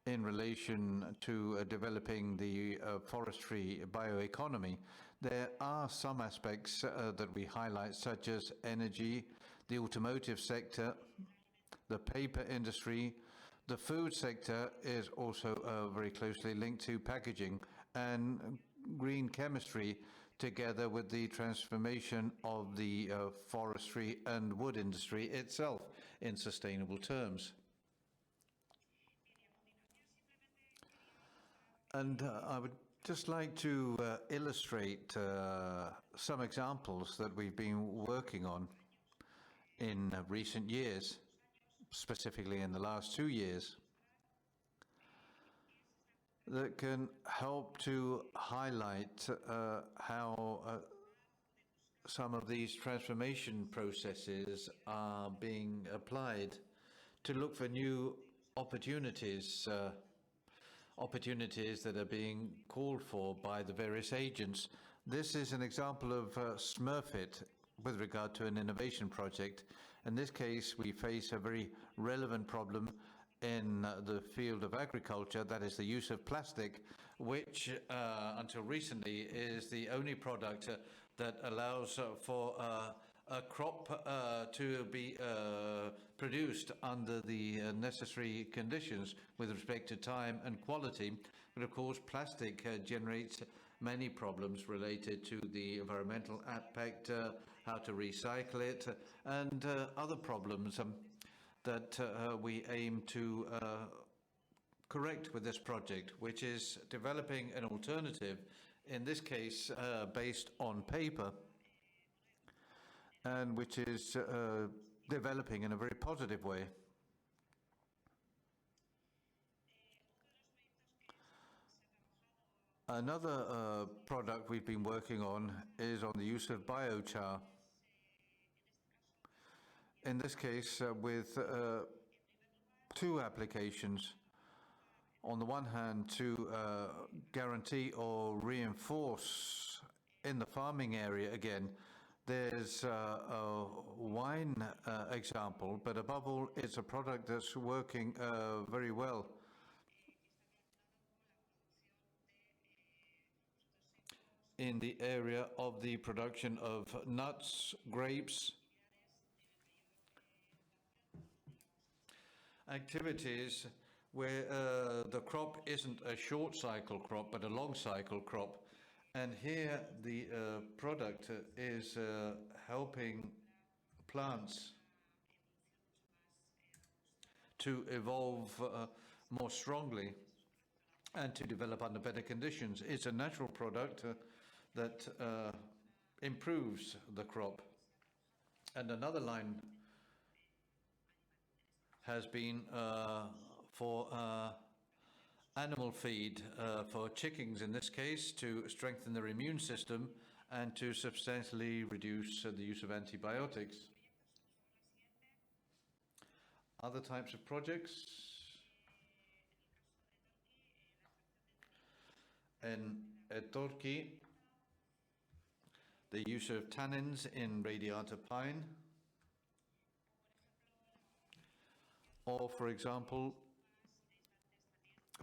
in relation to developing the forestry bioeconomy, there are some aspects that we highlight, such as energy, the automotive sector, the paper industry. The food sector is also very closely linked to packaging, and green chemistry, together with the transformation of the forestry and wood industry itself in sustainable terms. And I would just like to illustrate some examples that we've been working on in recent years, specifically in the last 2 years, that can help to highlight how some of these transformation processes are being applied to look for new opportunities, opportunities that are being called for by the various agents. This is an example of Smurfit with regard to an innovation project. In this case, we face a very relevant problem in the field of agriculture, that is the use of plastic, which until recently is the only product that allows for a crop to be produced under the necessary conditions with respect to time and quality. But of course, plastic generates many problems related to the environmental impact, how to recycle it, and other problems that we aim to correct with this project, which is developing an alternative, in this case based on paper, and which is developing in a very positive way. Another product we've been working on is on the use of biochar. In this case, with two applications. On the one hand, to guarantee or reinforce in the farming area again. There's a wine example, but above all, it's a product that's working very well. In the area of the production of nuts, grapes, activities where the crop isn't a short cycle crop, but a long cycle crop. And here the product is helping plants to evolve more strongly and to develop under better conditions. It's a natural product that improves the crop. And another line has been for animal feed, for chickens in this case, to strengthen their immune system and to substantially reduce the use of antibiotics. Other types of projects. In Egurtek, the use of tannins in radiata pine, or for example,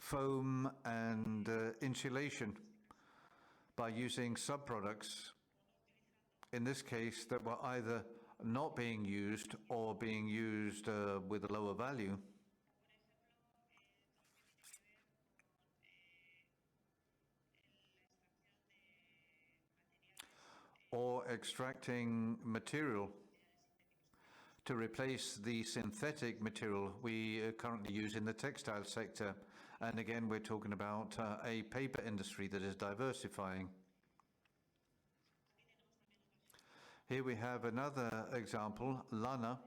foam and insulation by using subproducts, in this case that were either not being used or being used with a lower value. Or extracting material to replace the synthetic material we currently use in the textile sector. And again, we're talking about a paper industry that is diversifying. Here we have another example, lana,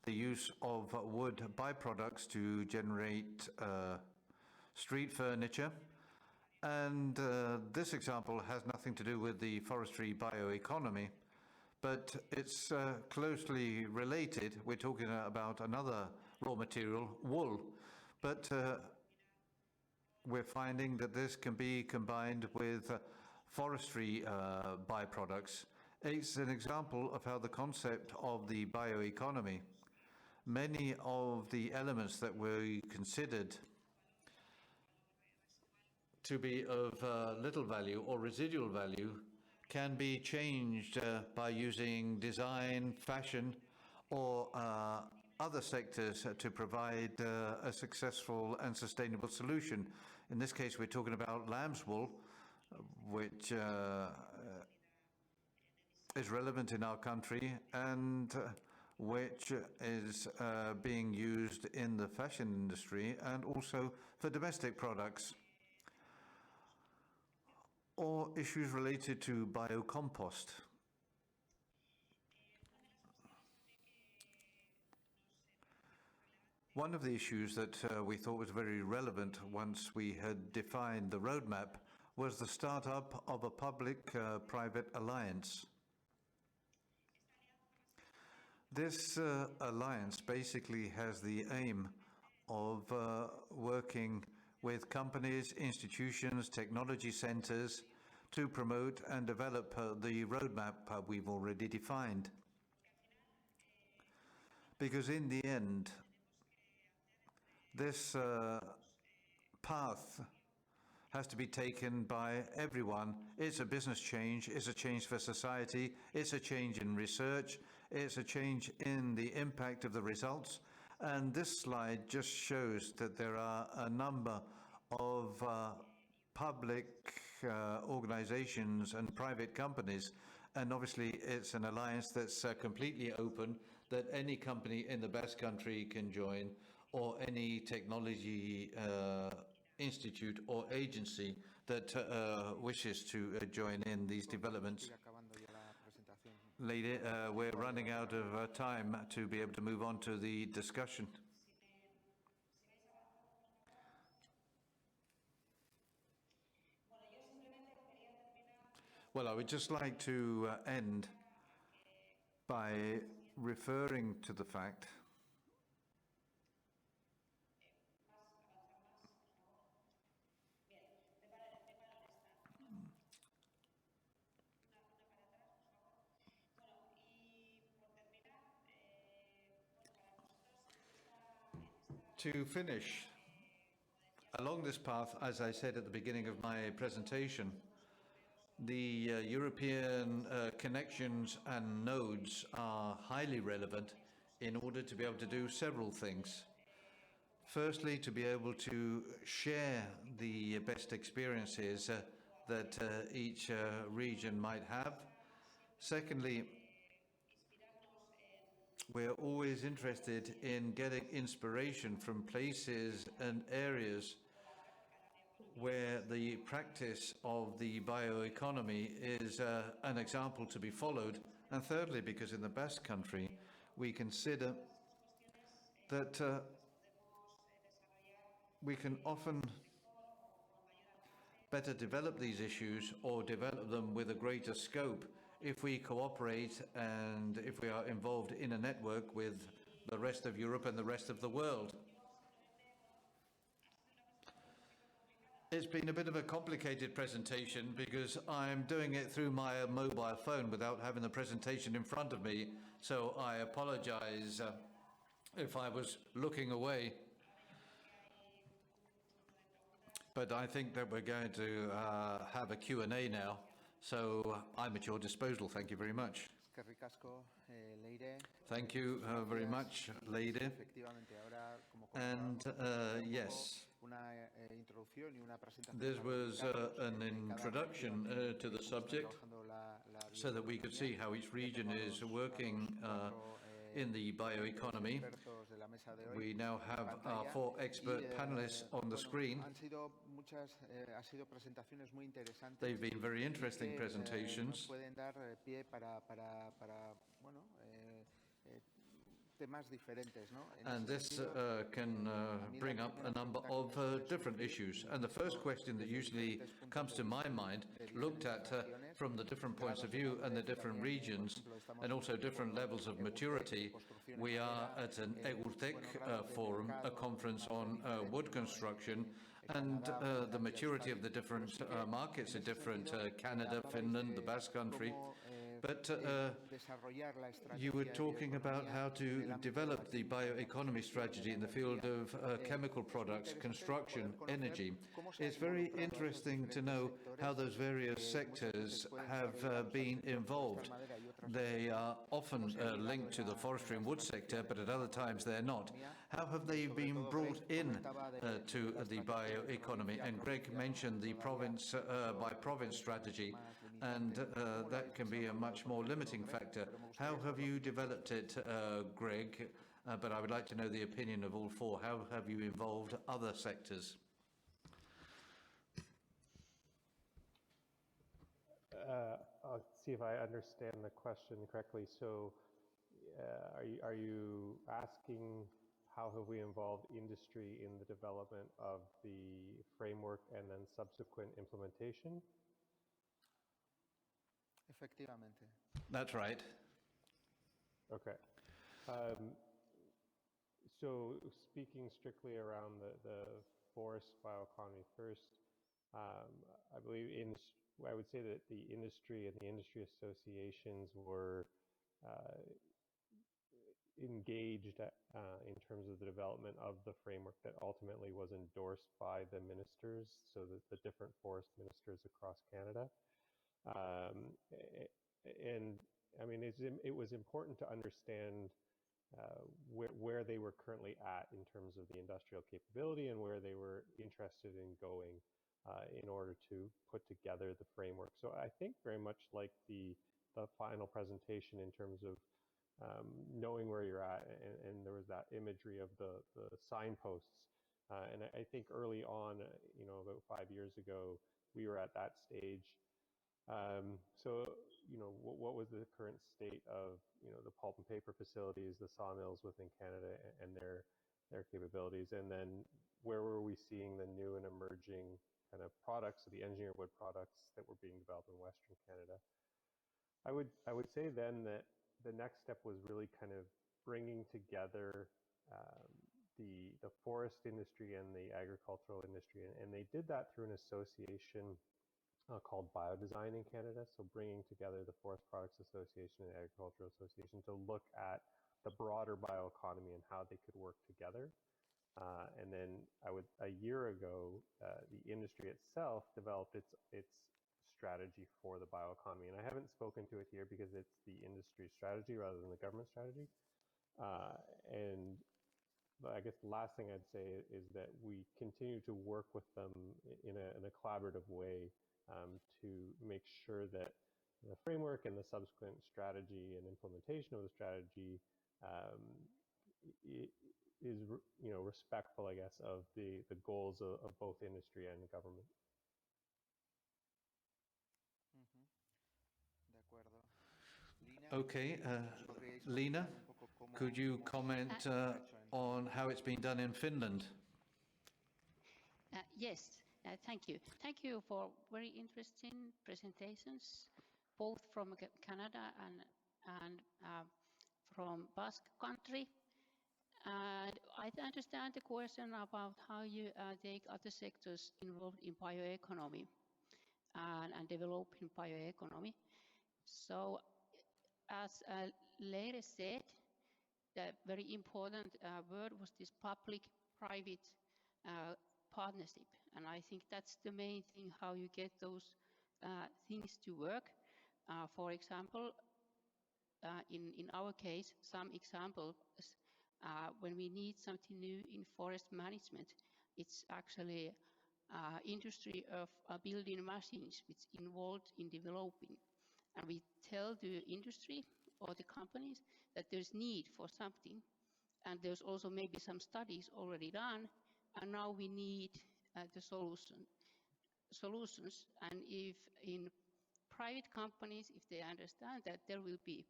the use of wood byproducts to generate street furniture. And this example has nothing to do with the forestry bioeconomy, but it's closely related. We're talking about another raw material, wool, but we're finding that this can be combined with forestry byproducts. It's an example of how the concept of the bioeconomy, many of the elements that we considered to be of little value or residual value can be changed by using design, fashion, or other sectors to provide a successful and sustainable solution. In this case, we're talking about lamb's wool, which is relevant in our country and which is being used in the fashion industry and also for domestic products. Or issues related to biocompost. One of the issues that we thought was very relevant once we had defined the roadmap was the startup of a public-private alliance. This alliance basically has the aim of working with companies, institutions, technology centers to promote and develop the roadmap we've already defined. Because in the end, this path has to be taken by everyone. It's a business change, it's a change for society, it's a change in research, it's a change in the impact of the results. And this slide just shows that there are a number of public organizations and private companies, and obviously it's an alliance that's completely open, that any company in the Basque Country can join, or any technology institute or agency that wishes to join in these developments. Lady, we're running out of time to be able to move on to the discussion. Well, I would just like to end by referring to the fact to finish along this path, as I said at the beginning of my presentation. The European connections and nodes are highly relevant in order to be able to do several things. Firstly, to be able to share the best experiences that each region might have. Secondly, we're always interested in getting inspiration from places and areas where the practice of the bioeconomy is an example to be followed. And thirdly, because in the Basque Country, we consider that we can often better develop these issues or develop them with a greater scope if we cooperate and if we are involved in a network with the rest of Europe and the rest of the world. It's been a bit of a complicated presentation because I'm doing it through my mobile phone without having the presentation in front of me, so I apologize if I was looking away. But I think that we're going to have a Q&A now, so I'm at your disposal. Thank you very much. Thank you very much, Leire. And yes, this was an introduction to the subject so that we could see how each region is working in the bioeconomy. We now have our 4 expert panelists on the screen. They've been very interesting presentations. And this can bring up a number of different issues. And the first question that usually comes to my mind, looked at from the different points of view and the different regions, and also different levels of maturity. We are at an Egurtek forum, a conference on wood construction, and the maturity of the different markets are different. Canada, Finland, the Basque Country. But you were talking about how to develop the bioeconomy strategy in the field of chemical products, construction, energy. It's very interesting to know how those various sectors have been involved. They are often linked to the forestry and wood sector, but at other times they're not. How have they been brought in to the bioeconomy? And Greg mentioned the province by province strategy, and that can be a much more limiting factor. How have you developed it, Greg? But I would like to know the opinion of all 4. How have you involved other sectors?
I'll see if I understand the question correctly. So are you asking how have we involved industry in the development of the framework and then subsequent implementation?
That's right.
Okay. So speaking strictly around the forest bioeconomy first, I believe I would say that the industry and the industry associations were engaged in terms of the development of the framework that ultimately was endorsed by the ministers, so the different forest ministers across Canada. And I mean, it was important to understand where they were currently at in terms of the industrial capability and where they were interested in going in order to put together the framework. So I think very much like the final presentation in terms of knowing where you're at, and there was that imagery of the signposts. And I think early on, about 5 years ago, we were at that stage. So, what was the current state of, the pulp and paper facilities, the sawmills within Canada and their capabilities? And then where were we seeing the new and emerging kind of products, the engineered wood products that were being developed in Western Canada. I would say then that the next step was really kind of bringing together the forest industry and the agricultural industry, and they did that through an association called Biodesign in Canada. So bringing together the Forest Products Association and Agricultural Association to look at the broader bioeconomy and how they could work together. And then a year ago, the industry itself developed its strategy for the bioeconomy. And I haven't spoken to it here because it's the industry strategy rather than the government strategy. But I guess the last thing I'd say is that we continue to work with them in a collaborative way to make sure that the framework and the subsequent strategy and implementation of the strategy is respectful, I guess, of the goals of both industry and government.
Okay, Lina, could you comment on how it's been done in Finland?
Yes, thank you. Thank you for very interesting presentations, both from Canada and from Basque country. And I understand the question about how you take other sectors involved in bioeconomy and developing bioeconomy. So, as Leire said, the very important word was this public-private partnership. And I think that's the main thing, how you get those things to work. For example, in our case, some examples, when we need something new in forest management, it's actually industry of building machines which involved in developing. And we tell the industry or the companies that there's need for something. And there's also maybe some studies already done. And now we need the solutions. And if in private companies, if they understand that there will be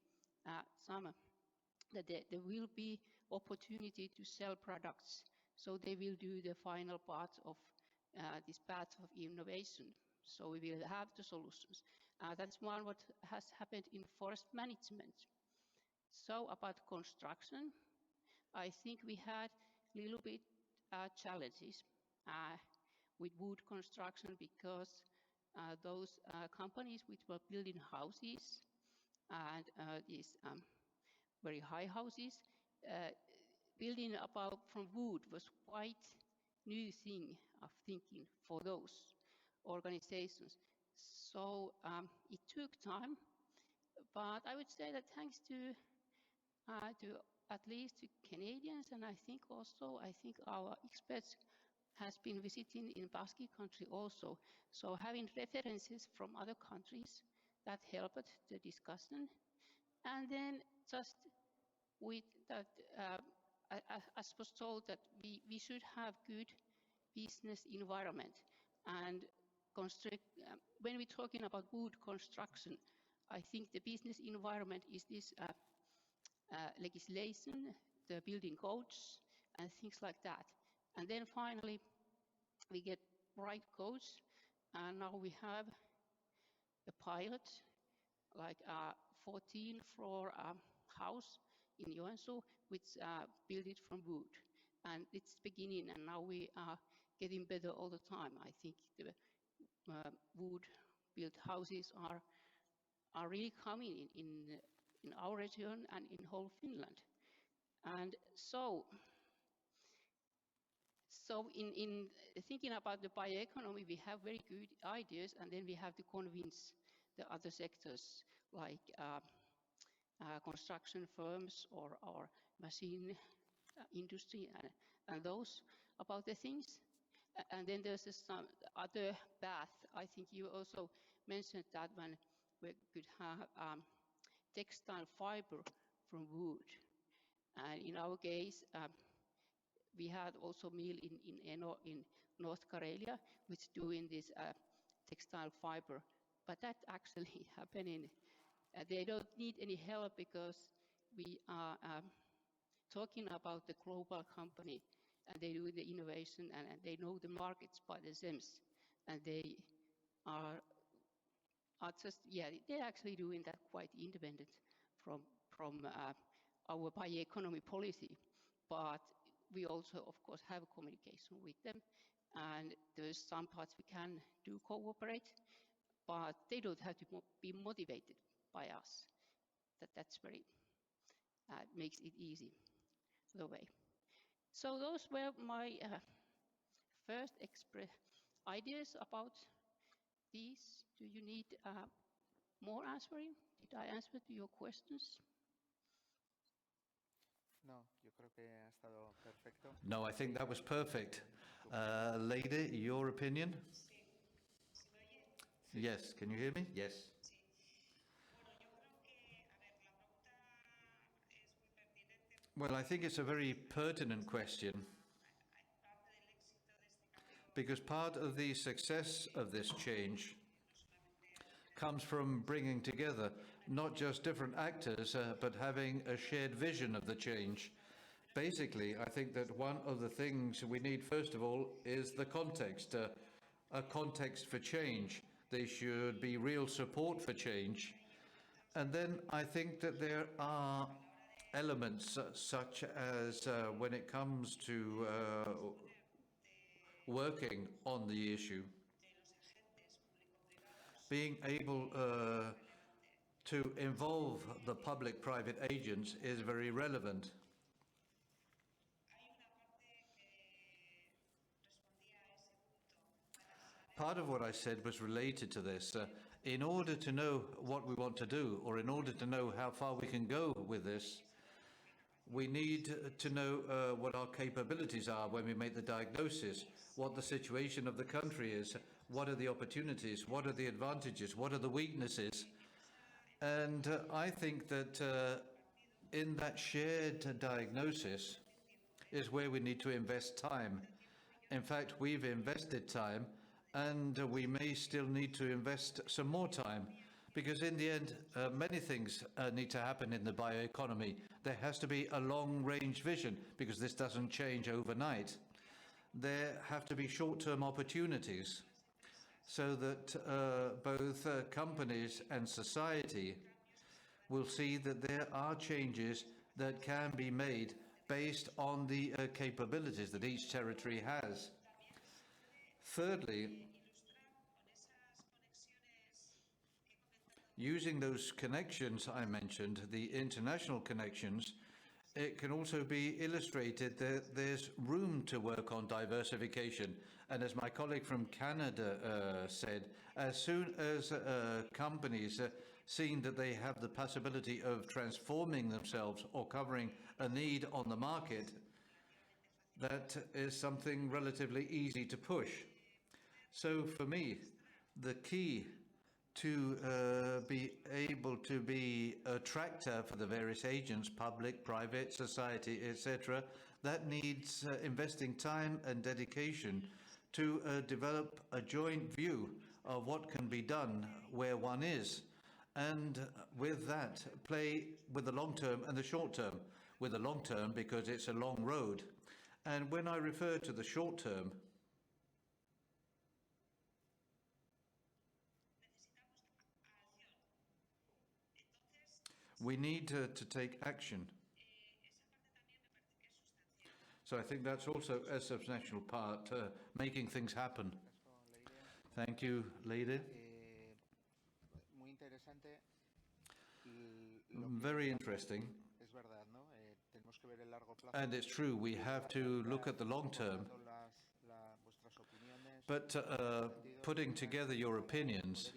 there will be opportunity to sell products, so they will do the final part of this path of innovation. So we will have the solutions. That's one what has happened in forest management. So about construction, I think we had a little bit challenges with wood construction because those companies which were building houses and these very high houses, building about from wood was quite new thing of thinking for those organizations. So it took time, but I would say that thanks to at least to Canadians, and I think our experts has been visiting in Basque country also. So having references from other countries, that helped the discussion. And then just with that, as was told, that we should have good business environment. And when we're talking about wood construction, I think the business environment is this legislation, the building codes, and things like that. And then finally, we get right codes, and now we have a pilot, like a 14-floor house in Joensuu, which built it from wood. And it's beginning, and now we are getting better all the time. I think the wood-built houses are really coming in our region and in whole Finland. And so in thinking about the bioeconomy, we have very good ideas, and then we have to convince the other sectors like construction firms or machine industry and those about the things. And then there's some other path. I think you also mentioned that when we could have textile fiber from wood. And in our case, we had also mill in North Karelia, which doing this textile fiber. But that actually happening. They don't need any help because we are talking about the global company, and they do the innovation and they know the markets by themselves. and they are just, they're actually doing that quite independent from our bioeconomy policy. But we also, of course, have communication with them, and there's some parts we can do cooperate, but they don't have to be motivated by us. That's very makes it easy the way. So those were my first ideas about these. Do you need more answering? Did I answer to your questions?
No, yo creo que ha estado perfecto.
No, I think that was perfect. Lady, your opinion? Yes, can you hear me? Yes. Well, I think it's a very pertinent question, because part of the success of this change comes from bringing together not just different actors, but having a shared vision of the change. Basically, I think that one of the things we need, first of all, is the context, a context for change. There should be real support for change. And then I think that there are elements such as when it comes to working on the issue, being able to involve the public-private agents is very relevant. Part of what I said was related to this. In order to know what we want to do, or in order to know how far we can go with this, we need to know what our capabilities are when we make the diagnosis, what the situation of the country is, what are the opportunities, what are the advantages, what are the weaknesses. And I think that in that shared diagnosis is where we need to invest time. In fact, we've invested time, and we may still need to invest some more time, because in the end, many things need to happen in the bioeconomy. There has to be a long-range vision, because this doesn't change overnight. There have to be short-term opportunities, so that both companies and society will see that there are changes that can be made based on the capabilities that each territory has. Thirdly, using those connections I mentioned, the international connections, it can also be illustrated that there's room to work on diversification. And as my colleague from Canada said, as soon as companies seeing that they have the possibility of transforming themselves or covering a need on the market, that is something relatively easy to push. So for me, the key to be able to be a tractor for the various agents, public, private, society, etc., that needs investing time and dedication to develop a joint view of what can be done where one is. And with that, play with the long term and the short term. With the long term, because it's a long road. And when I refer to the short term, we need to take action. So I think that's also a substantial part, making things happen. Thank you, Leide. Very interesting. And it's true, we have to look at the long term. But putting together your opinions,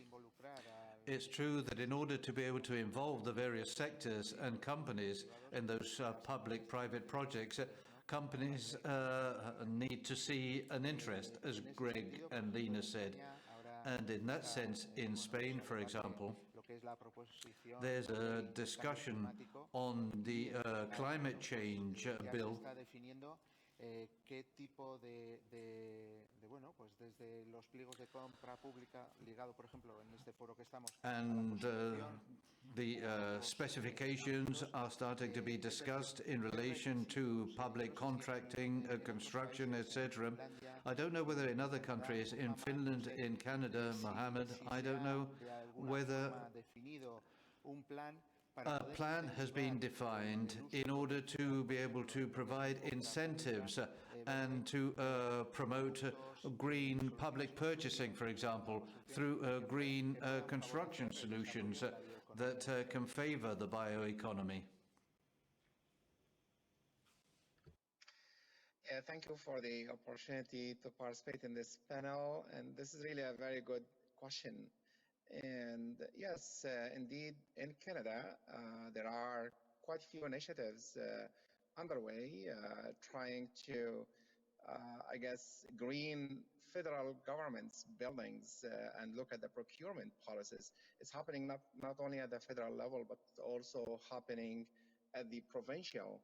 it's true that in order to be able to involve the various sectors and companies in those public-private projects, companies need to see an interest, as Greg and Lena said. And in that sense, in Spain, for example, there's a discussion on the climate change bill,
qué tipo bueno, pues desde los pliegos de compra pública, ligado, por ejemplo, en este foro que estamos,
And the specifications are starting to be discussed in relation to public contracting, construction, etc. I don't know whether in other countries, in Finland, in Canada, Mohammed, I don't know whether a plan has been defined in order to be able to provide incentives and to promote green public purchasing, for example, through green construction solutions that can favor the bioeconomy.
Yeah, thank you for the opportunity to participate in this panel. And this is really a very good question. And yes, indeed, in Canada, there are quite a few initiatives underway trying to, I guess, green federal government's buildings and look at the procurement policies. It's happening not only at the federal level, but also happening at the provincial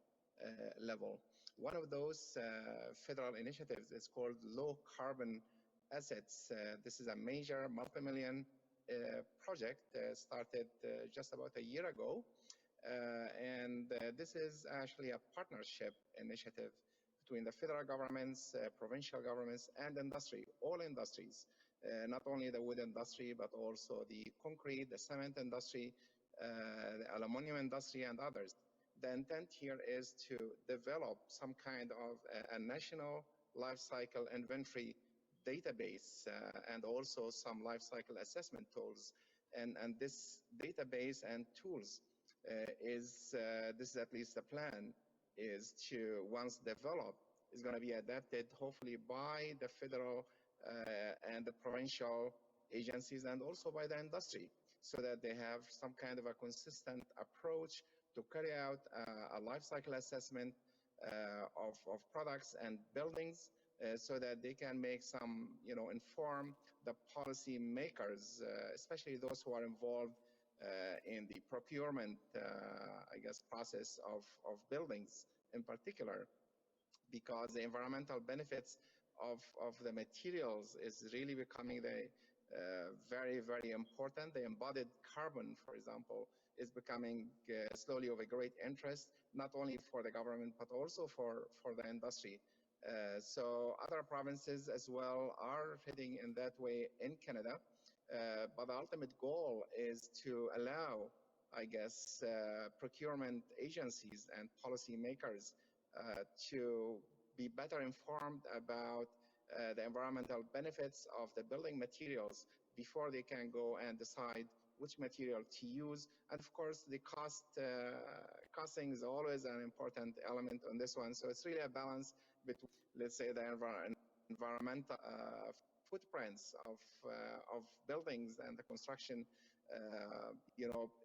level. One of those federal initiatives is called low carbon assets. This is a major multi-million project started just about a year ago. And this is actually a partnership initiative between the federal governments, provincial governments, and industry, all industries, not only the wood industry, but also the concrete, the cement industry, the aluminum industry, and others. The intent here is to develop some kind of a national life cycle inventory database and also some life cycle assessment tools. And this database and tools this is at least the plan, is to, once developed, is going to be adapted hopefully by the federal and the provincial agencies and also by the industry, so that they have some kind of a consistent approach to carry out a life cycle assessment of products and buildings so that they can make some, inform the policy makers, especially those who are involved in the procurement, I guess, process of buildings in particular, because the environmental benefits of the materials is really becoming very, very important. The embodied carbon, for example, is becoming slowly of a great interest, not only for the government, but also for the industry. So other provinces as well are heading in that way in Canada. But the ultimate goal is to allow, I guess, procurement agencies and policymakers to be better informed about the environmental benefits of the building materials before they can go and decide which material to use. And of course, the costing is always an important element on this one. So it's really a balance between, let's say, the environmental footprints of buildings and the construction,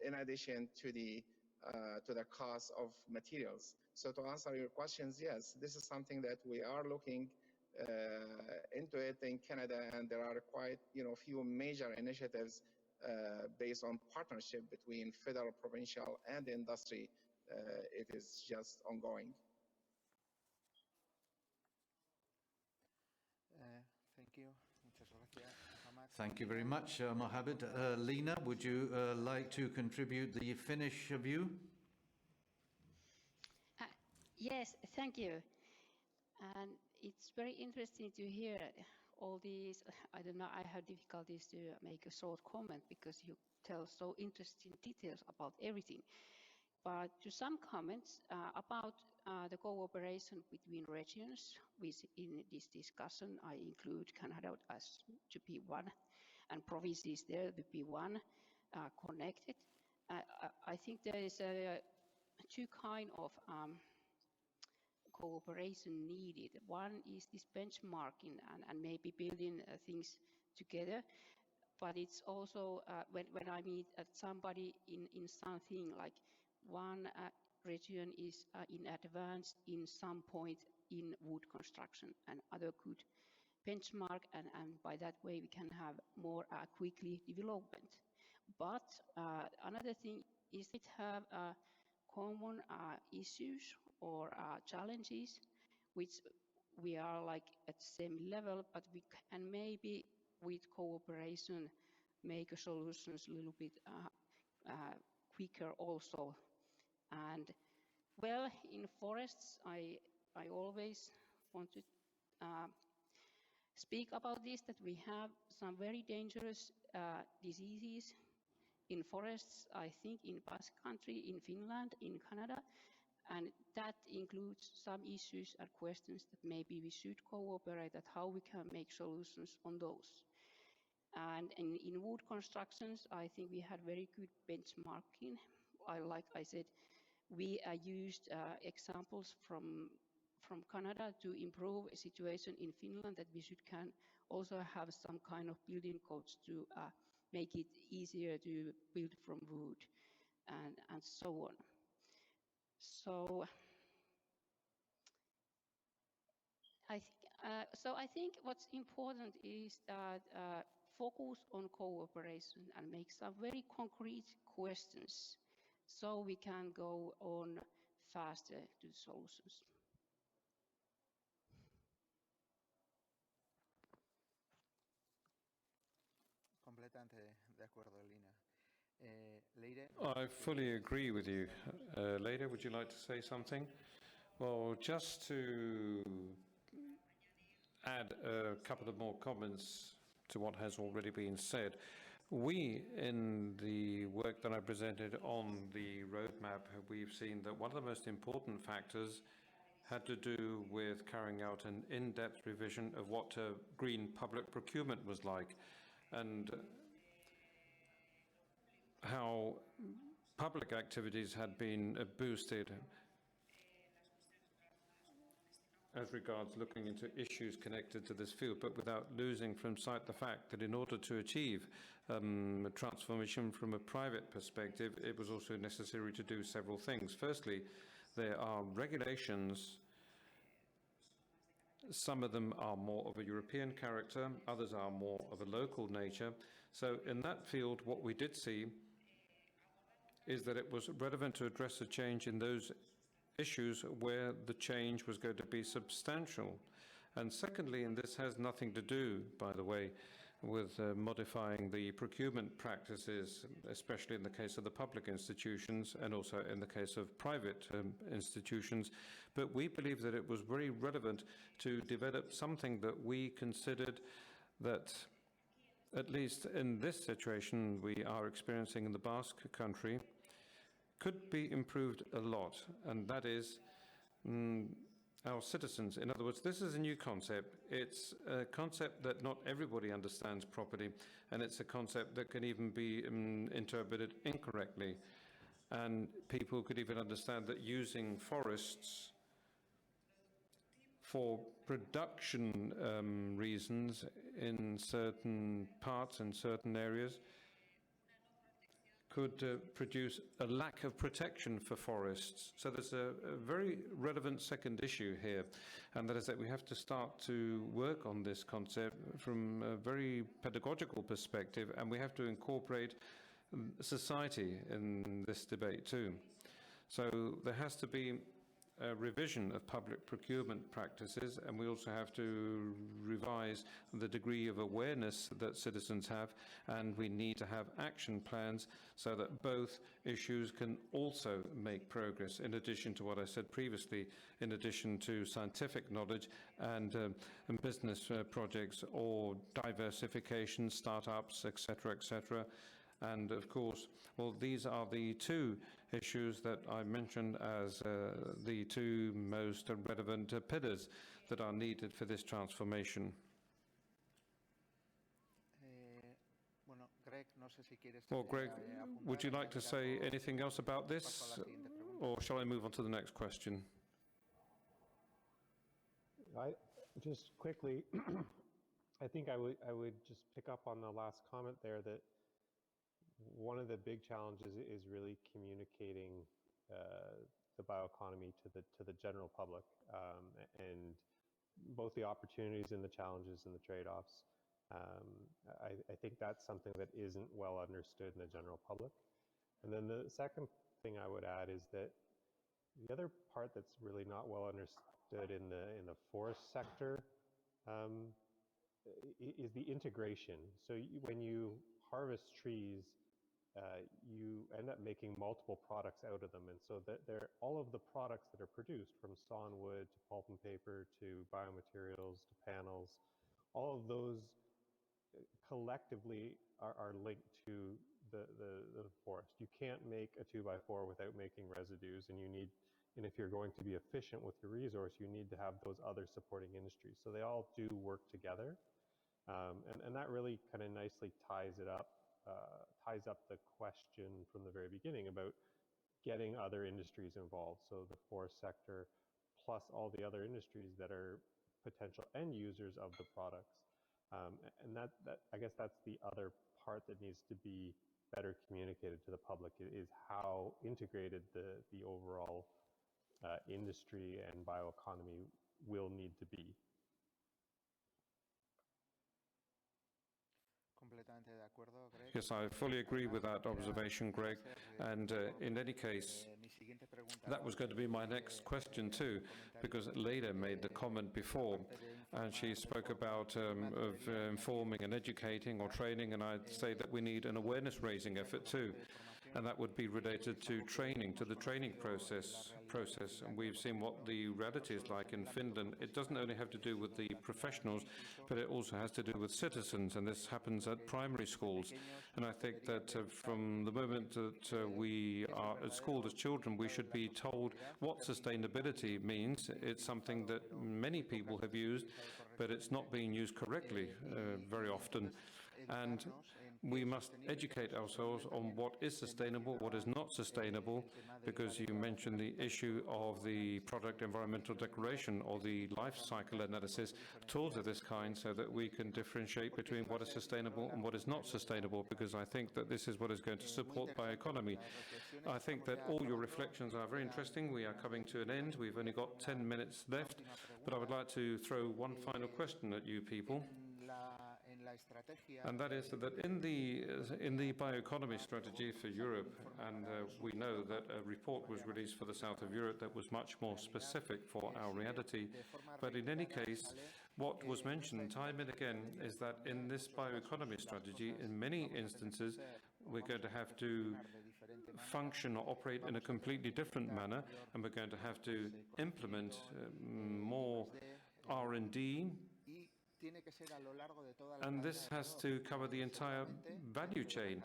in addition to the cost of materials. So to answer your questions, yes, this is something that we are looking into it in Canada, and there are quite few major initiatives based on partnership between federal, provincial, and industry. It is just ongoing.
Thank you.
Thank you very much, Mohammed. Lena, would you like to contribute the Finnish view?
Yes, thank you. And it's very interesting to hear all these. I don't know, I have difficulties to make a short comment because you tell so interesting details about everything. But to some comments about the cooperation between regions, which in this discussion I include Canada as to be one, and provinces there to be one, connected. I think there is two kind of cooperation needed. One is this benchmarking and maybe building things together. But it's also when I meet somebody in something, like one region is in advance in some point in wood construction, and other could benchmark, and by that way we can have more quickly development. But another thing is it have common issues or challenges which we are like at the same level, but we can maybe with cooperation make solutions a little bit quicker also. And well, in forests, I always want to speak about this, that we have some very dangerous diseases in forests, I think in Basque country, in Finland, in Canada, and that includes some issues and questions that maybe we should cooperate at how we can make solutions on those. And in wood constructions, I think we had very good benchmarking. Like I said, we used examples from Canada to improve a situation in Finland, that we should can also have some kind of building codes to make it easier to build from wood and so on. So I think what's important is that focus on cooperation and make some very concrete questions so we can go on faster to solutions.
Completamente de acuerdo, Elina. Leire?
I fully agree with you. Leire, would you like to say something? Well, just to add a couple of more comments to what has already been said. We, in the work that I presented on the roadmap, we've seen that one of the most important factors had to do with carrying out an in-depth revision of what green public procurement was like, and how public activities had been boosted as regards looking into issues connected to this field, but without losing from sight the fact that in order to achieve a transformation from a private perspective, it was also necessary to do several things. Firstly, there are regulations. Some of them are more of a European character, others are more of a local nature. So in that field, what we did see is that it was relevant to address a change in those issues where the change was going to be substantial. And secondly, and this has nothing to do, by the way, with modifying the procurement practices, especially in the case of the public institutions and also in the case of private institutions, but we believe that it was very relevant to develop something that we considered that, at least in this situation we are experiencing in the Basque country, could be improved a lot, and that is our citizens. In other words, this is a new concept. It's a concept that not everybody understands properly, and it's a concept that can even be interpreted incorrectly. And people could even understand that using forests for production reasons in certain parts, in certain areas, could produce a lack of protection for forests. So there's a very relevant second issue here, and that is that we have to start to work on this concept from a very pedagogical perspective, and we have to incorporate society in this debate too. So there has to be a revision of public procurement practices, and we also have to revise the degree of awareness that citizens have, and we need to have action plans so that both issues can also make progress, in addition to what I said previously, in addition to scientific knowledge and business projects or diversification, startups, etc., etc. And of course, well, these are the two issues that I mentioned as the two most relevant pillars that are needed for this transformation. Well, Greg, would you like to say anything else about this, or shall I move on to the next question?
Just quickly, I think I would just pick up on the last comment there, that one of the big challenges is really communicating the bioeconomy to the general public, and both the opportunities and the challenges and the trade-offs. I think that's something that isn't well understood in the general public. And then the second thing I would add is that The other part that's really not well understood in the forest sector is the integration. So when you harvest trees, you end up making multiple products out of them. And so that all of the products that are produced, from sawn wood to pulp and paper to biomaterials to panels, all of those collectively are linked to the forest. You can't make a 2x4 without making residues, and if you're going to be efficient with your resource, you need to have those other supporting industries. So they all do work together. And that really kind of nicely ties up the question from the very beginning about getting other industries involved. So the forest sector plus all the other industries that are potential end users of the products. And that I guess that's the other part that needs to be better communicated to the public, is how integrated the overall industry and bioeconomy will need to be.
Yes, I fully agree with that observation, Greg. And in any case, that was going to be my next question too, because Leda made the comment before, and she spoke about informing and educating or training, and I'd say that we need an awareness-raising effort too. And that would be related to training, to the training process. And we've seen what the reality is like in Finland. It doesn't only have to do with the professionals, but it also has to do with citizens, and this happens at primary schools. And I think that from the moment that we are at school as children, we should be told what sustainability means. It's something that many people have used, but it's not being used correctly very often. And we must educate ourselves on what is sustainable, what is not sustainable, because you mentioned the issue of the product environmental declaration or the life cycle analysis, tools of this kind, so that we can differentiate between what is sustainable and what is not sustainable, because I think that this is what is going to support bioeconomy. I think that all your reflections are very interesting. We are coming to an end. We've only got 10 minutes left, but I would like to throw one final question at you people. And that is that in the bioeconomy strategy for Europe, and we know that a report was released for the south of Europe that was much more specific for our reality, but in any case, what was mentioned time and again is that in this bioeconomy strategy, in many instances, we're going to have to function or operate in a completely different manner, and we're going to have to implement more R&D, and this has to cover the entire value chain,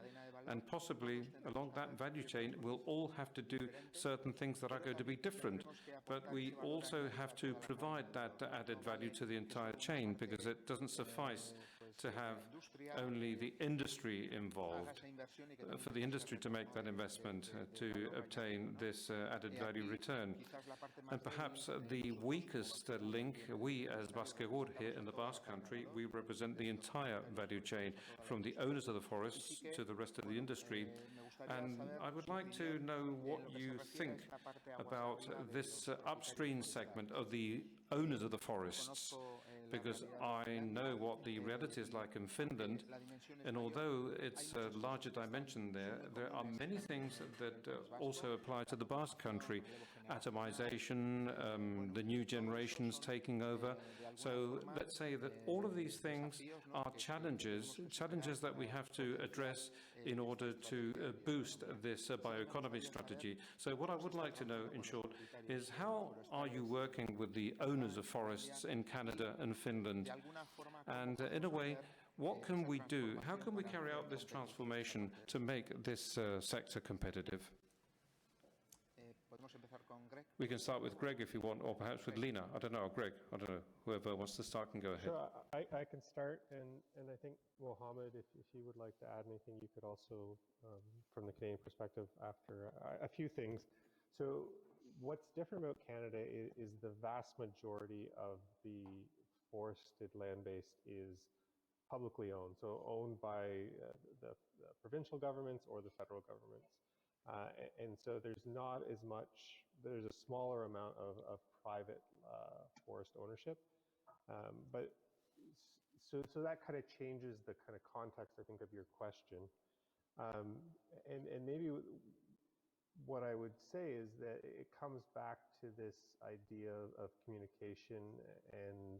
and possibly along that value chain we'll all have to do certain things that are going to be different, but we also have to provide that added value to the entire chain, because it doesn't suffice to have only the industry involved, for the industry to make that investment to obtain this added value return. And perhaps the weakest link, we as Baskegur here in the Basque Country, we represent the entire value chain, from the owners of the forests to the rest of the industry. And I would like to know what you think about this upstream segment of the owners of the forests, because I know what the reality is like in Finland, and although it's a larger dimension there are many things that also apply to the Basque Country. Atomization, the new generations taking over. So let's say that all of these things are challenges that we have to address in order to boost this bioeconomy strategy. So what I would like to know, in short, is how are you working with the owners of forests in Canada and Finland? And in a way, what can we do? How can we carry out this transformation to make this sector competitive? We can start with Greg if you want, or perhaps with Lena. I don't know, Greg. I don't know. Whoever wants to start can go ahead.
Sure, I can start, and I think, Mohammed, if you would like to add anything, you could also, from the Canadian perspective, after a few things. So what's different about Canada is the vast majority of the forested land base is publicly owned, so owned by the provincial governments or the federal governments. And so there's a smaller amount of private forest ownership. But so that kind of changes the kind of context, I think, of your question. And maybe what I would say is that it comes back to this idea of communication and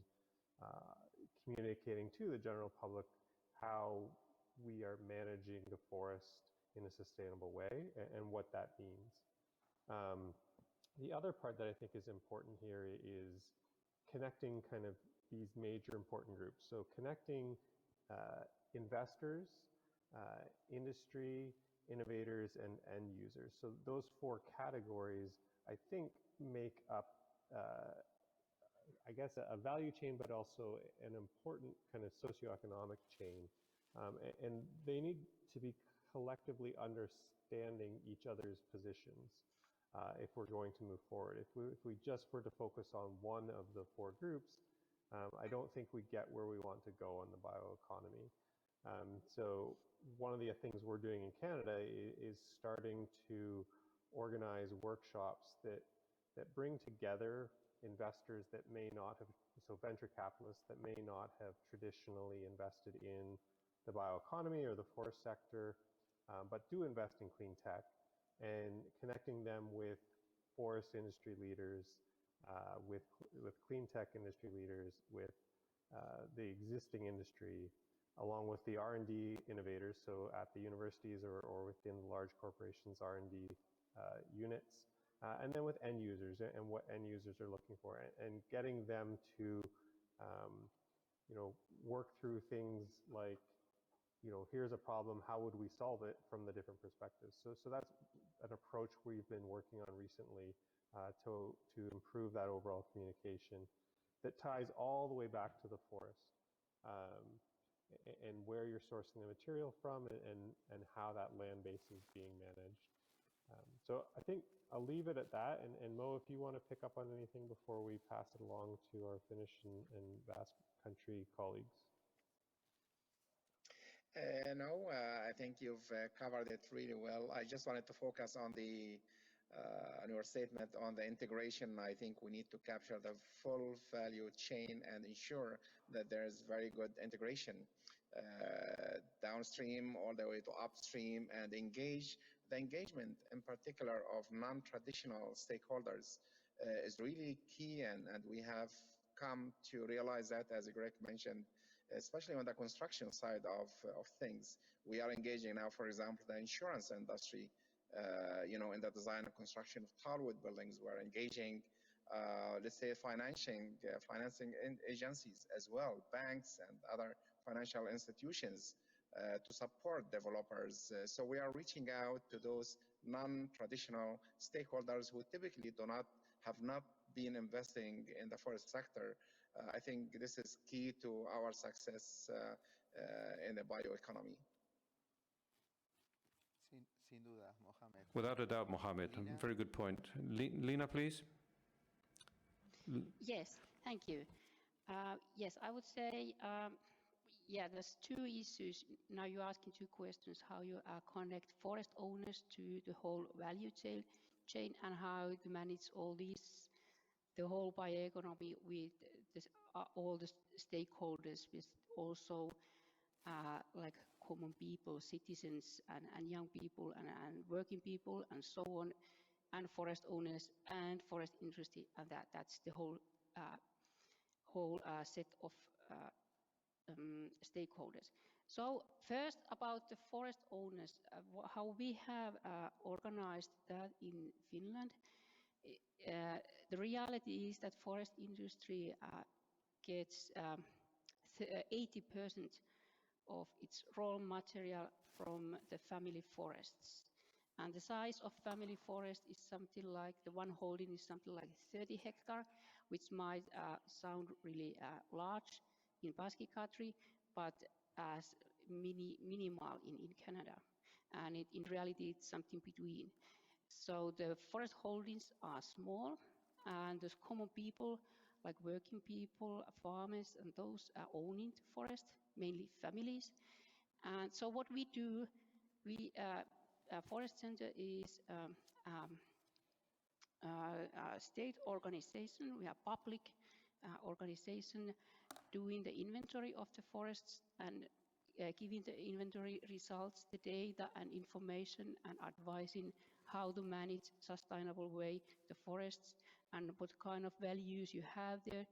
communicating to the general public how we are managing the forest in a sustainable way and what that means. The other part that I think is important here is connecting kind of these major important groups. So connecting investors, industry, innovators, and end users. So those four categories, I think, make up, I guess, a value chain, but also an important kind of socioeconomic chain. And they need to be collectively understanding each other's positions if we're going to move forward. If we just were to focus on one of the four groups, I don't think we get where we want to go on the bioeconomy. So one of the things we're doing in Canada is starting to organize workshops that bring together investors that may not have, so venture capitalists that may not have traditionally invested in the bioeconomy or the forest sector, but do invest in clean tech, and connecting them with forest industry leaders, with clean tech industry leaders, with the existing industry, along with the R&D innovators, so at the universities or within large corporations' R&D units, and then with end users and what end users are looking for, and getting them to, work through things like, here's a problem, how would we solve it from the different perspectives. So that's an approach we've been working on recently to improve that overall communication that ties all the way back to the forest and where you're sourcing the material from and how that land base is being managed. So I think I'll leave it at that. And Mo, if you want to pick up on anything before we pass it along to our Finnish and Basque country colleagues.
No, I think you've covered it really well. I just wanted to focus on on your statement on the integration. I think we need to capture the full value chain and ensure that there's very good integration downstream all the way to upstream, and the engagement in particular of non-traditional stakeholders is really key, and we have come to realize that, as Greg mentioned, especially on the construction side of things. We are engaging now, for example, the insurance industry, in the design and construction of tallwood buildings. We're engaging, let's say, financing agencies as well, banks and other financial institutions to support developers. So we are reaching out to those non-traditional stakeholders who typically have not been investing in the forest sector. I think this is key to our success in the bioeconomy.
Sin duda, Mohamed.
Without a doubt, Mohamed. Very good point. Lina, please.
Yes, thank you. Yes, I would say, there's two issues. Now you're asking two questions: how you connect forest owners to the whole value chain, and how to manage all these, the whole bioeconomy with this, all the stakeholders, with also like common people, citizens, and young people, and working people, and so on, and forest owners and forest industry, and that's the whole set of stakeholders. So first, about the forest owners, how we have organized that in Finland. The reality is that forest industry gets 80% of its raw material from the family forests. And the size of family forest is something like, the one holding is something like 30 hectares, which might sound really large in Basque country, but as minimal in Canada. And in reality, it's something between. So the forest holdings are small, and there's common people, like working people, farmers, and those are owning the forest, mainly families. And so what we do, Forest Center is a state organization. We are public organization doing the inventory of the forests and giving the inventory results, the data and information, and advising how to manage sustainable way the forests and what kind of values you have there,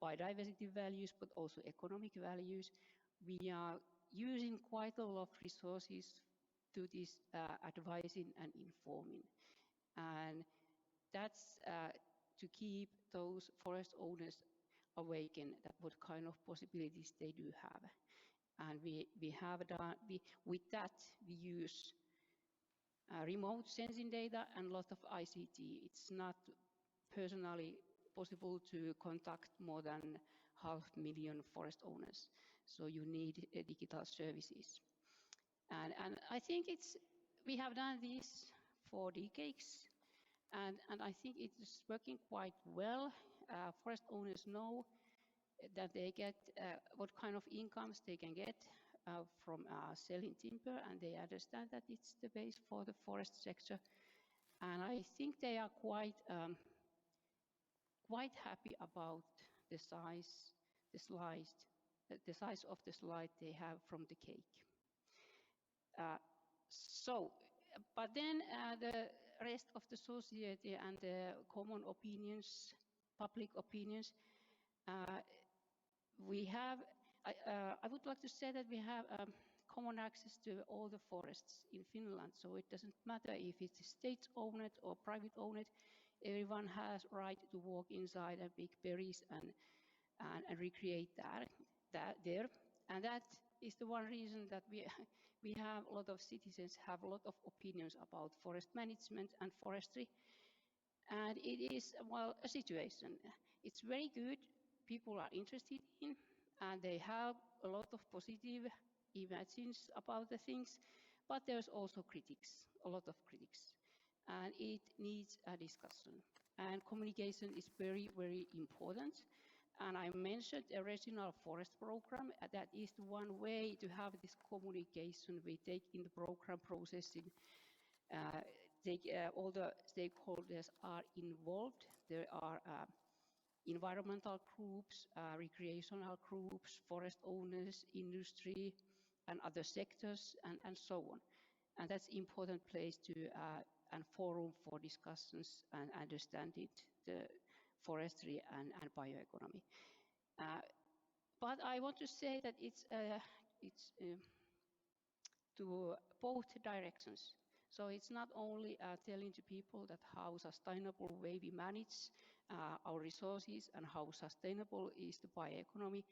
biodiversity values, but also economic values. We are using quite a lot of resources to this advising and informing. And that's to keep those forest owners awakened that what kind of possibilities they do have. And we have done, with that, we use remote sensing data and a lot of ICT. It's not personally possible to contact more than 500,000 forest owners. So you need digital services. And I think we have done this for decades. And I think it is working quite well. Forest owners know that they get what kind of incomes they can get from selling timber, and they understand that it's the base for the forest sector. And I think they are quite happy about the size of the slide they have from the cake. But then the rest of the society and the common opinions, public opinions, I would like to say that we have common access to all the forests in Finland. So it doesn't matter if it's state-owned or private-owned. Everyone has right to walk inside and pick berries and recreate that there. And that is the one reason that we have a lot of citizens have a lot of opinions about forest management and forestry. And it is, well, a situation. It's very good. People are interested in, and they have a lot of positive images about the things, but there's also critics, a lot of critics, and it needs a discussion. And communication is very, very important. And I mentioned a regional forest program. That is the one way to have this communication. We take in the program processing. All the stakeholders are involved. There are environmental groups, recreational groups, forest owners, industry, and other sectors, and so on. And that's an important place to and forum for discussions and understanding the forestry and bioeconomy. But I want to say that it's to both directions. So it's not only telling to people that how sustainable way we manage our resources and how sustainable is the bioeconomy.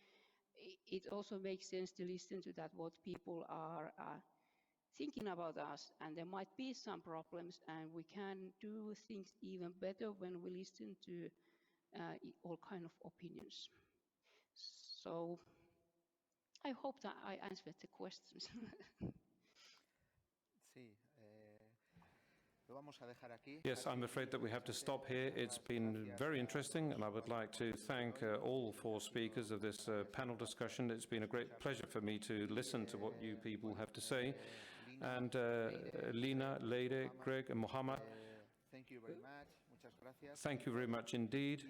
It also makes sense to listen to that what people are thinking about us, and there might be some problems, and we can do things even better when we listen to all kind of opinions. So I hope that I answered the questions.
Yes, I'm afraid that we have to stop here. It's been very interesting, and I would like to thank all four speakers of this panel discussion. It's been a great pleasure for me to listen to what you people have to say. And Lina, Leire, Greg, and Mohammed,
thank you very much. Muchas gracias.
Thank you very much indeed.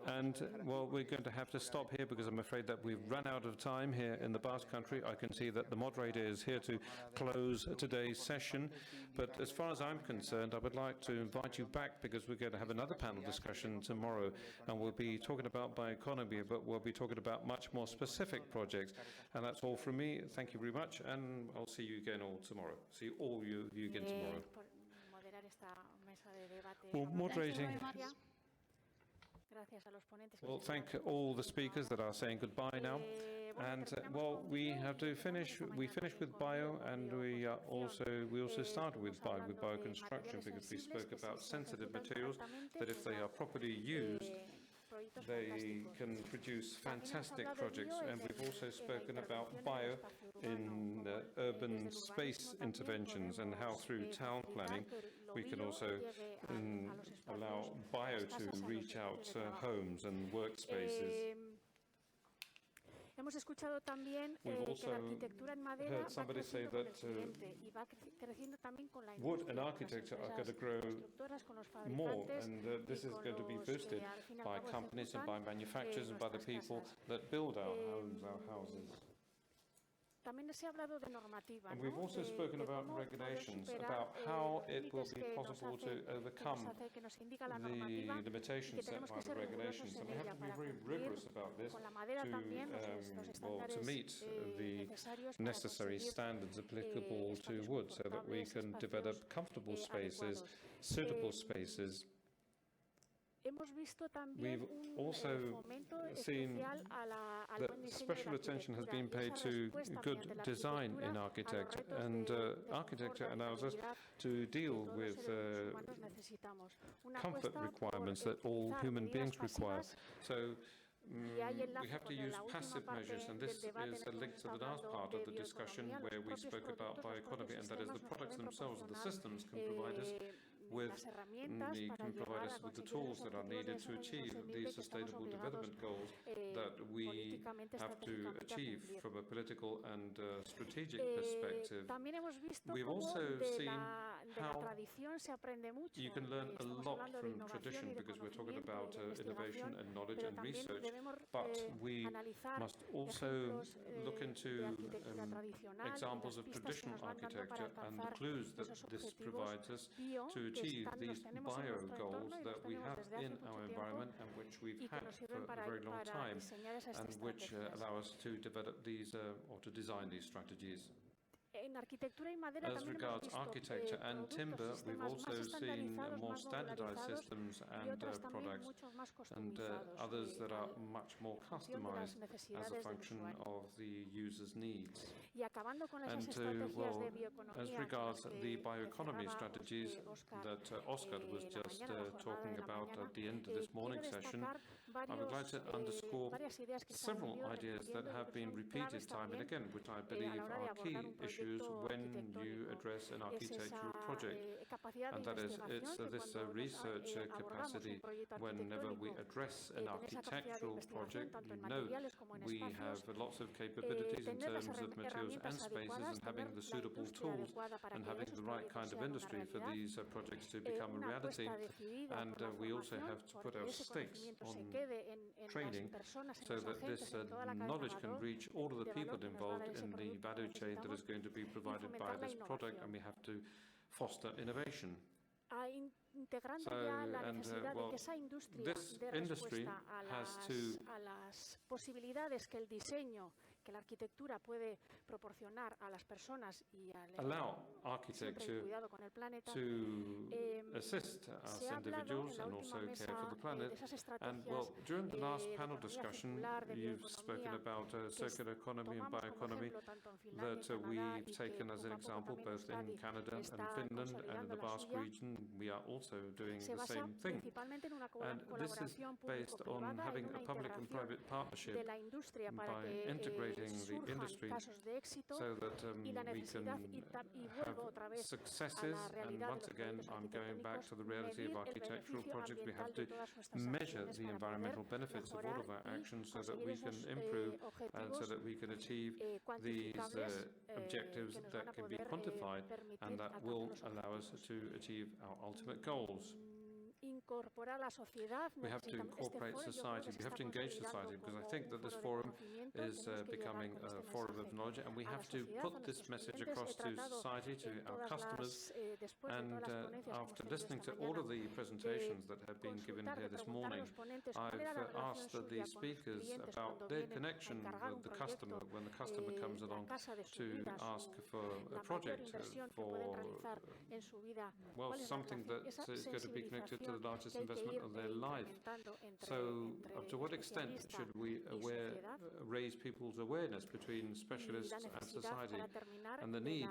And, well, we're going to have to stop here because I'm afraid that we've run out of time here in the Basque Country. I can see that the moderator is here to close today's session. But as far as I'm concerned, I would like to invite you back because we're going to have another panel discussion tomorrow. And we'll be talking about bioeconomy, but we'll be talking about much more specific projects. And that's all from me. Thank you very much. And I'll see you again all tomorrow. See all you again tomorrow. Well, moderating. Well, thank all the speakers that are saying goodbye now. And, well, we have to finish. We finished with bio, and we also started with bioconstruction because we spoke about sensitive materials that if they are properly used, they can produce fantastic projects. And we've also spoken about bio in urban space interventions and how through town planning we can also allow bio to reach out to homes and workspaces. We've also heard somebody say that wood and architecture are going to grow more, and this is going to be boosted by companies and by manufacturers and by the people that build our homes, our houses.
También se ha hablado de normativa,
And we've also spoken about regulations, about how it will be possible to overcome the limitations set by the regulations. And we have to be very rigorous about this to meet the necessary standards applicable to wood so that we can develop comfortable spaces, suitable spaces. We've also seen that special attention has been paid to good design in architecture, and architecture allows us to deal with comfort requirements that all human beings require. So we have to use passive measures, and this is a link to the last part of the discussion where we spoke about bioeconomy, and that is the products themselves and the systems can provide us with the tools that are needed to achieve the sustainable development goals that we have to achieve from a political and strategic perspective. We've also seen how you can learn a lot from tradition, because we're talking about innovation and knowledge and research, but we must also look into examples of traditional architecture and the clues that this provides us to achieve these bio goals that we have in our environment and which we've had for a very long time, and which allow us to develop these or to design these strategies. As regards architecture and timber, we've also seen more standardized systems and products, and others that are much more customized as a function of the user's needs. And as regards the bioeconomy strategies that Oscar was just talking about at the end of this morning session, I would like to underscore several ideas that have been repeated time and again, which I believe are key issues when you address an architectural project, and that is it's this research capacity. Whenever we address an architectural project, you know we have lots of capabilities in terms of materials and spaces, and having the suitable tools and having the right kind of industry for these projects to become a reality. And we also have to put our stakes on training so that this knowledge can reach all of the people involved in the value chain that is going to be provided by this product, and we have to foster innovation. This industry has to allow architecture to assist us individuals and also care for the planet. And during the last panel discussion, you've spoken about circular economy and bioeconomy that we've taken as an example both in Canada and Finland, and in the Basque region we are also doing the same thing. And this is based on having a public and private partnership by integrating the industry so that we can have successes. And once again, I'm going back to the reality of architectural projects. We have to measure the environmental benefits of all of our actions so that we can improve and so that we can achieve these objectives that can be quantified and that will allow us to achieve our ultimate goals. We have to incorporate society, we have to engage society, because I think that this forum is becoming a forum of knowledge, and we have to put this message across to society, to our customers. And after listening to all of the presentations that have been given here this morning, I've asked the speakers about their connection with the customer when the customer comes along to ask for a project for, something that is going to be connected to the largest investment of their life. So to what extent should we raise people's awareness between specialists and society, and the need,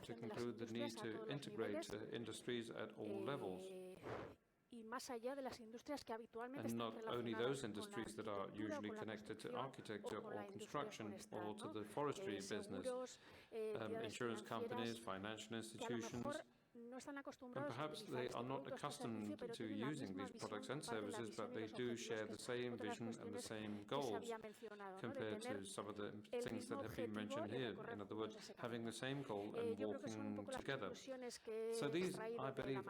to conclude, the need to integrate industries at all levels? And not only those industries that are usually connected to architecture or construction or to the forestry business, insurance companies, financial institutions. And perhaps they are not accustomed to using these products and services, but they do share the same vision and the same goals compared to some of the things that have been mentioned here. In other words, having the same goal and walking together. So these, I believe,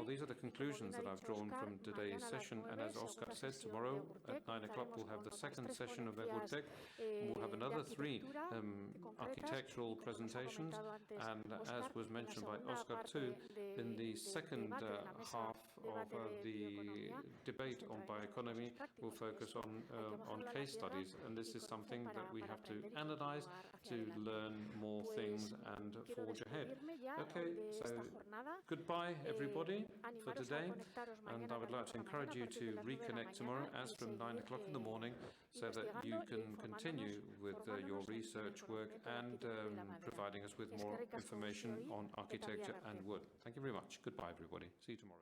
these are the conclusions that I've drawn from today's session. And as Oscar said, tomorrow at 9 o'clock we'll have the second session of Egurtek. We'll have another 3 architectural presentations. And as was mentioned by Oscar too, in the second half of the debate on bioeconomy, we'll focus on case studies. And this is something that we have to analyze to learn more things and forge ahead. Okay, so goodbye everybody for today, and I would like to encourage you to reconnect tomorrow as from 9 o'clock in the morning so that you can continue with your research work and providing us with more information on architecture and wood. Thank you very much. Goodbye everybody. See you tomorrow.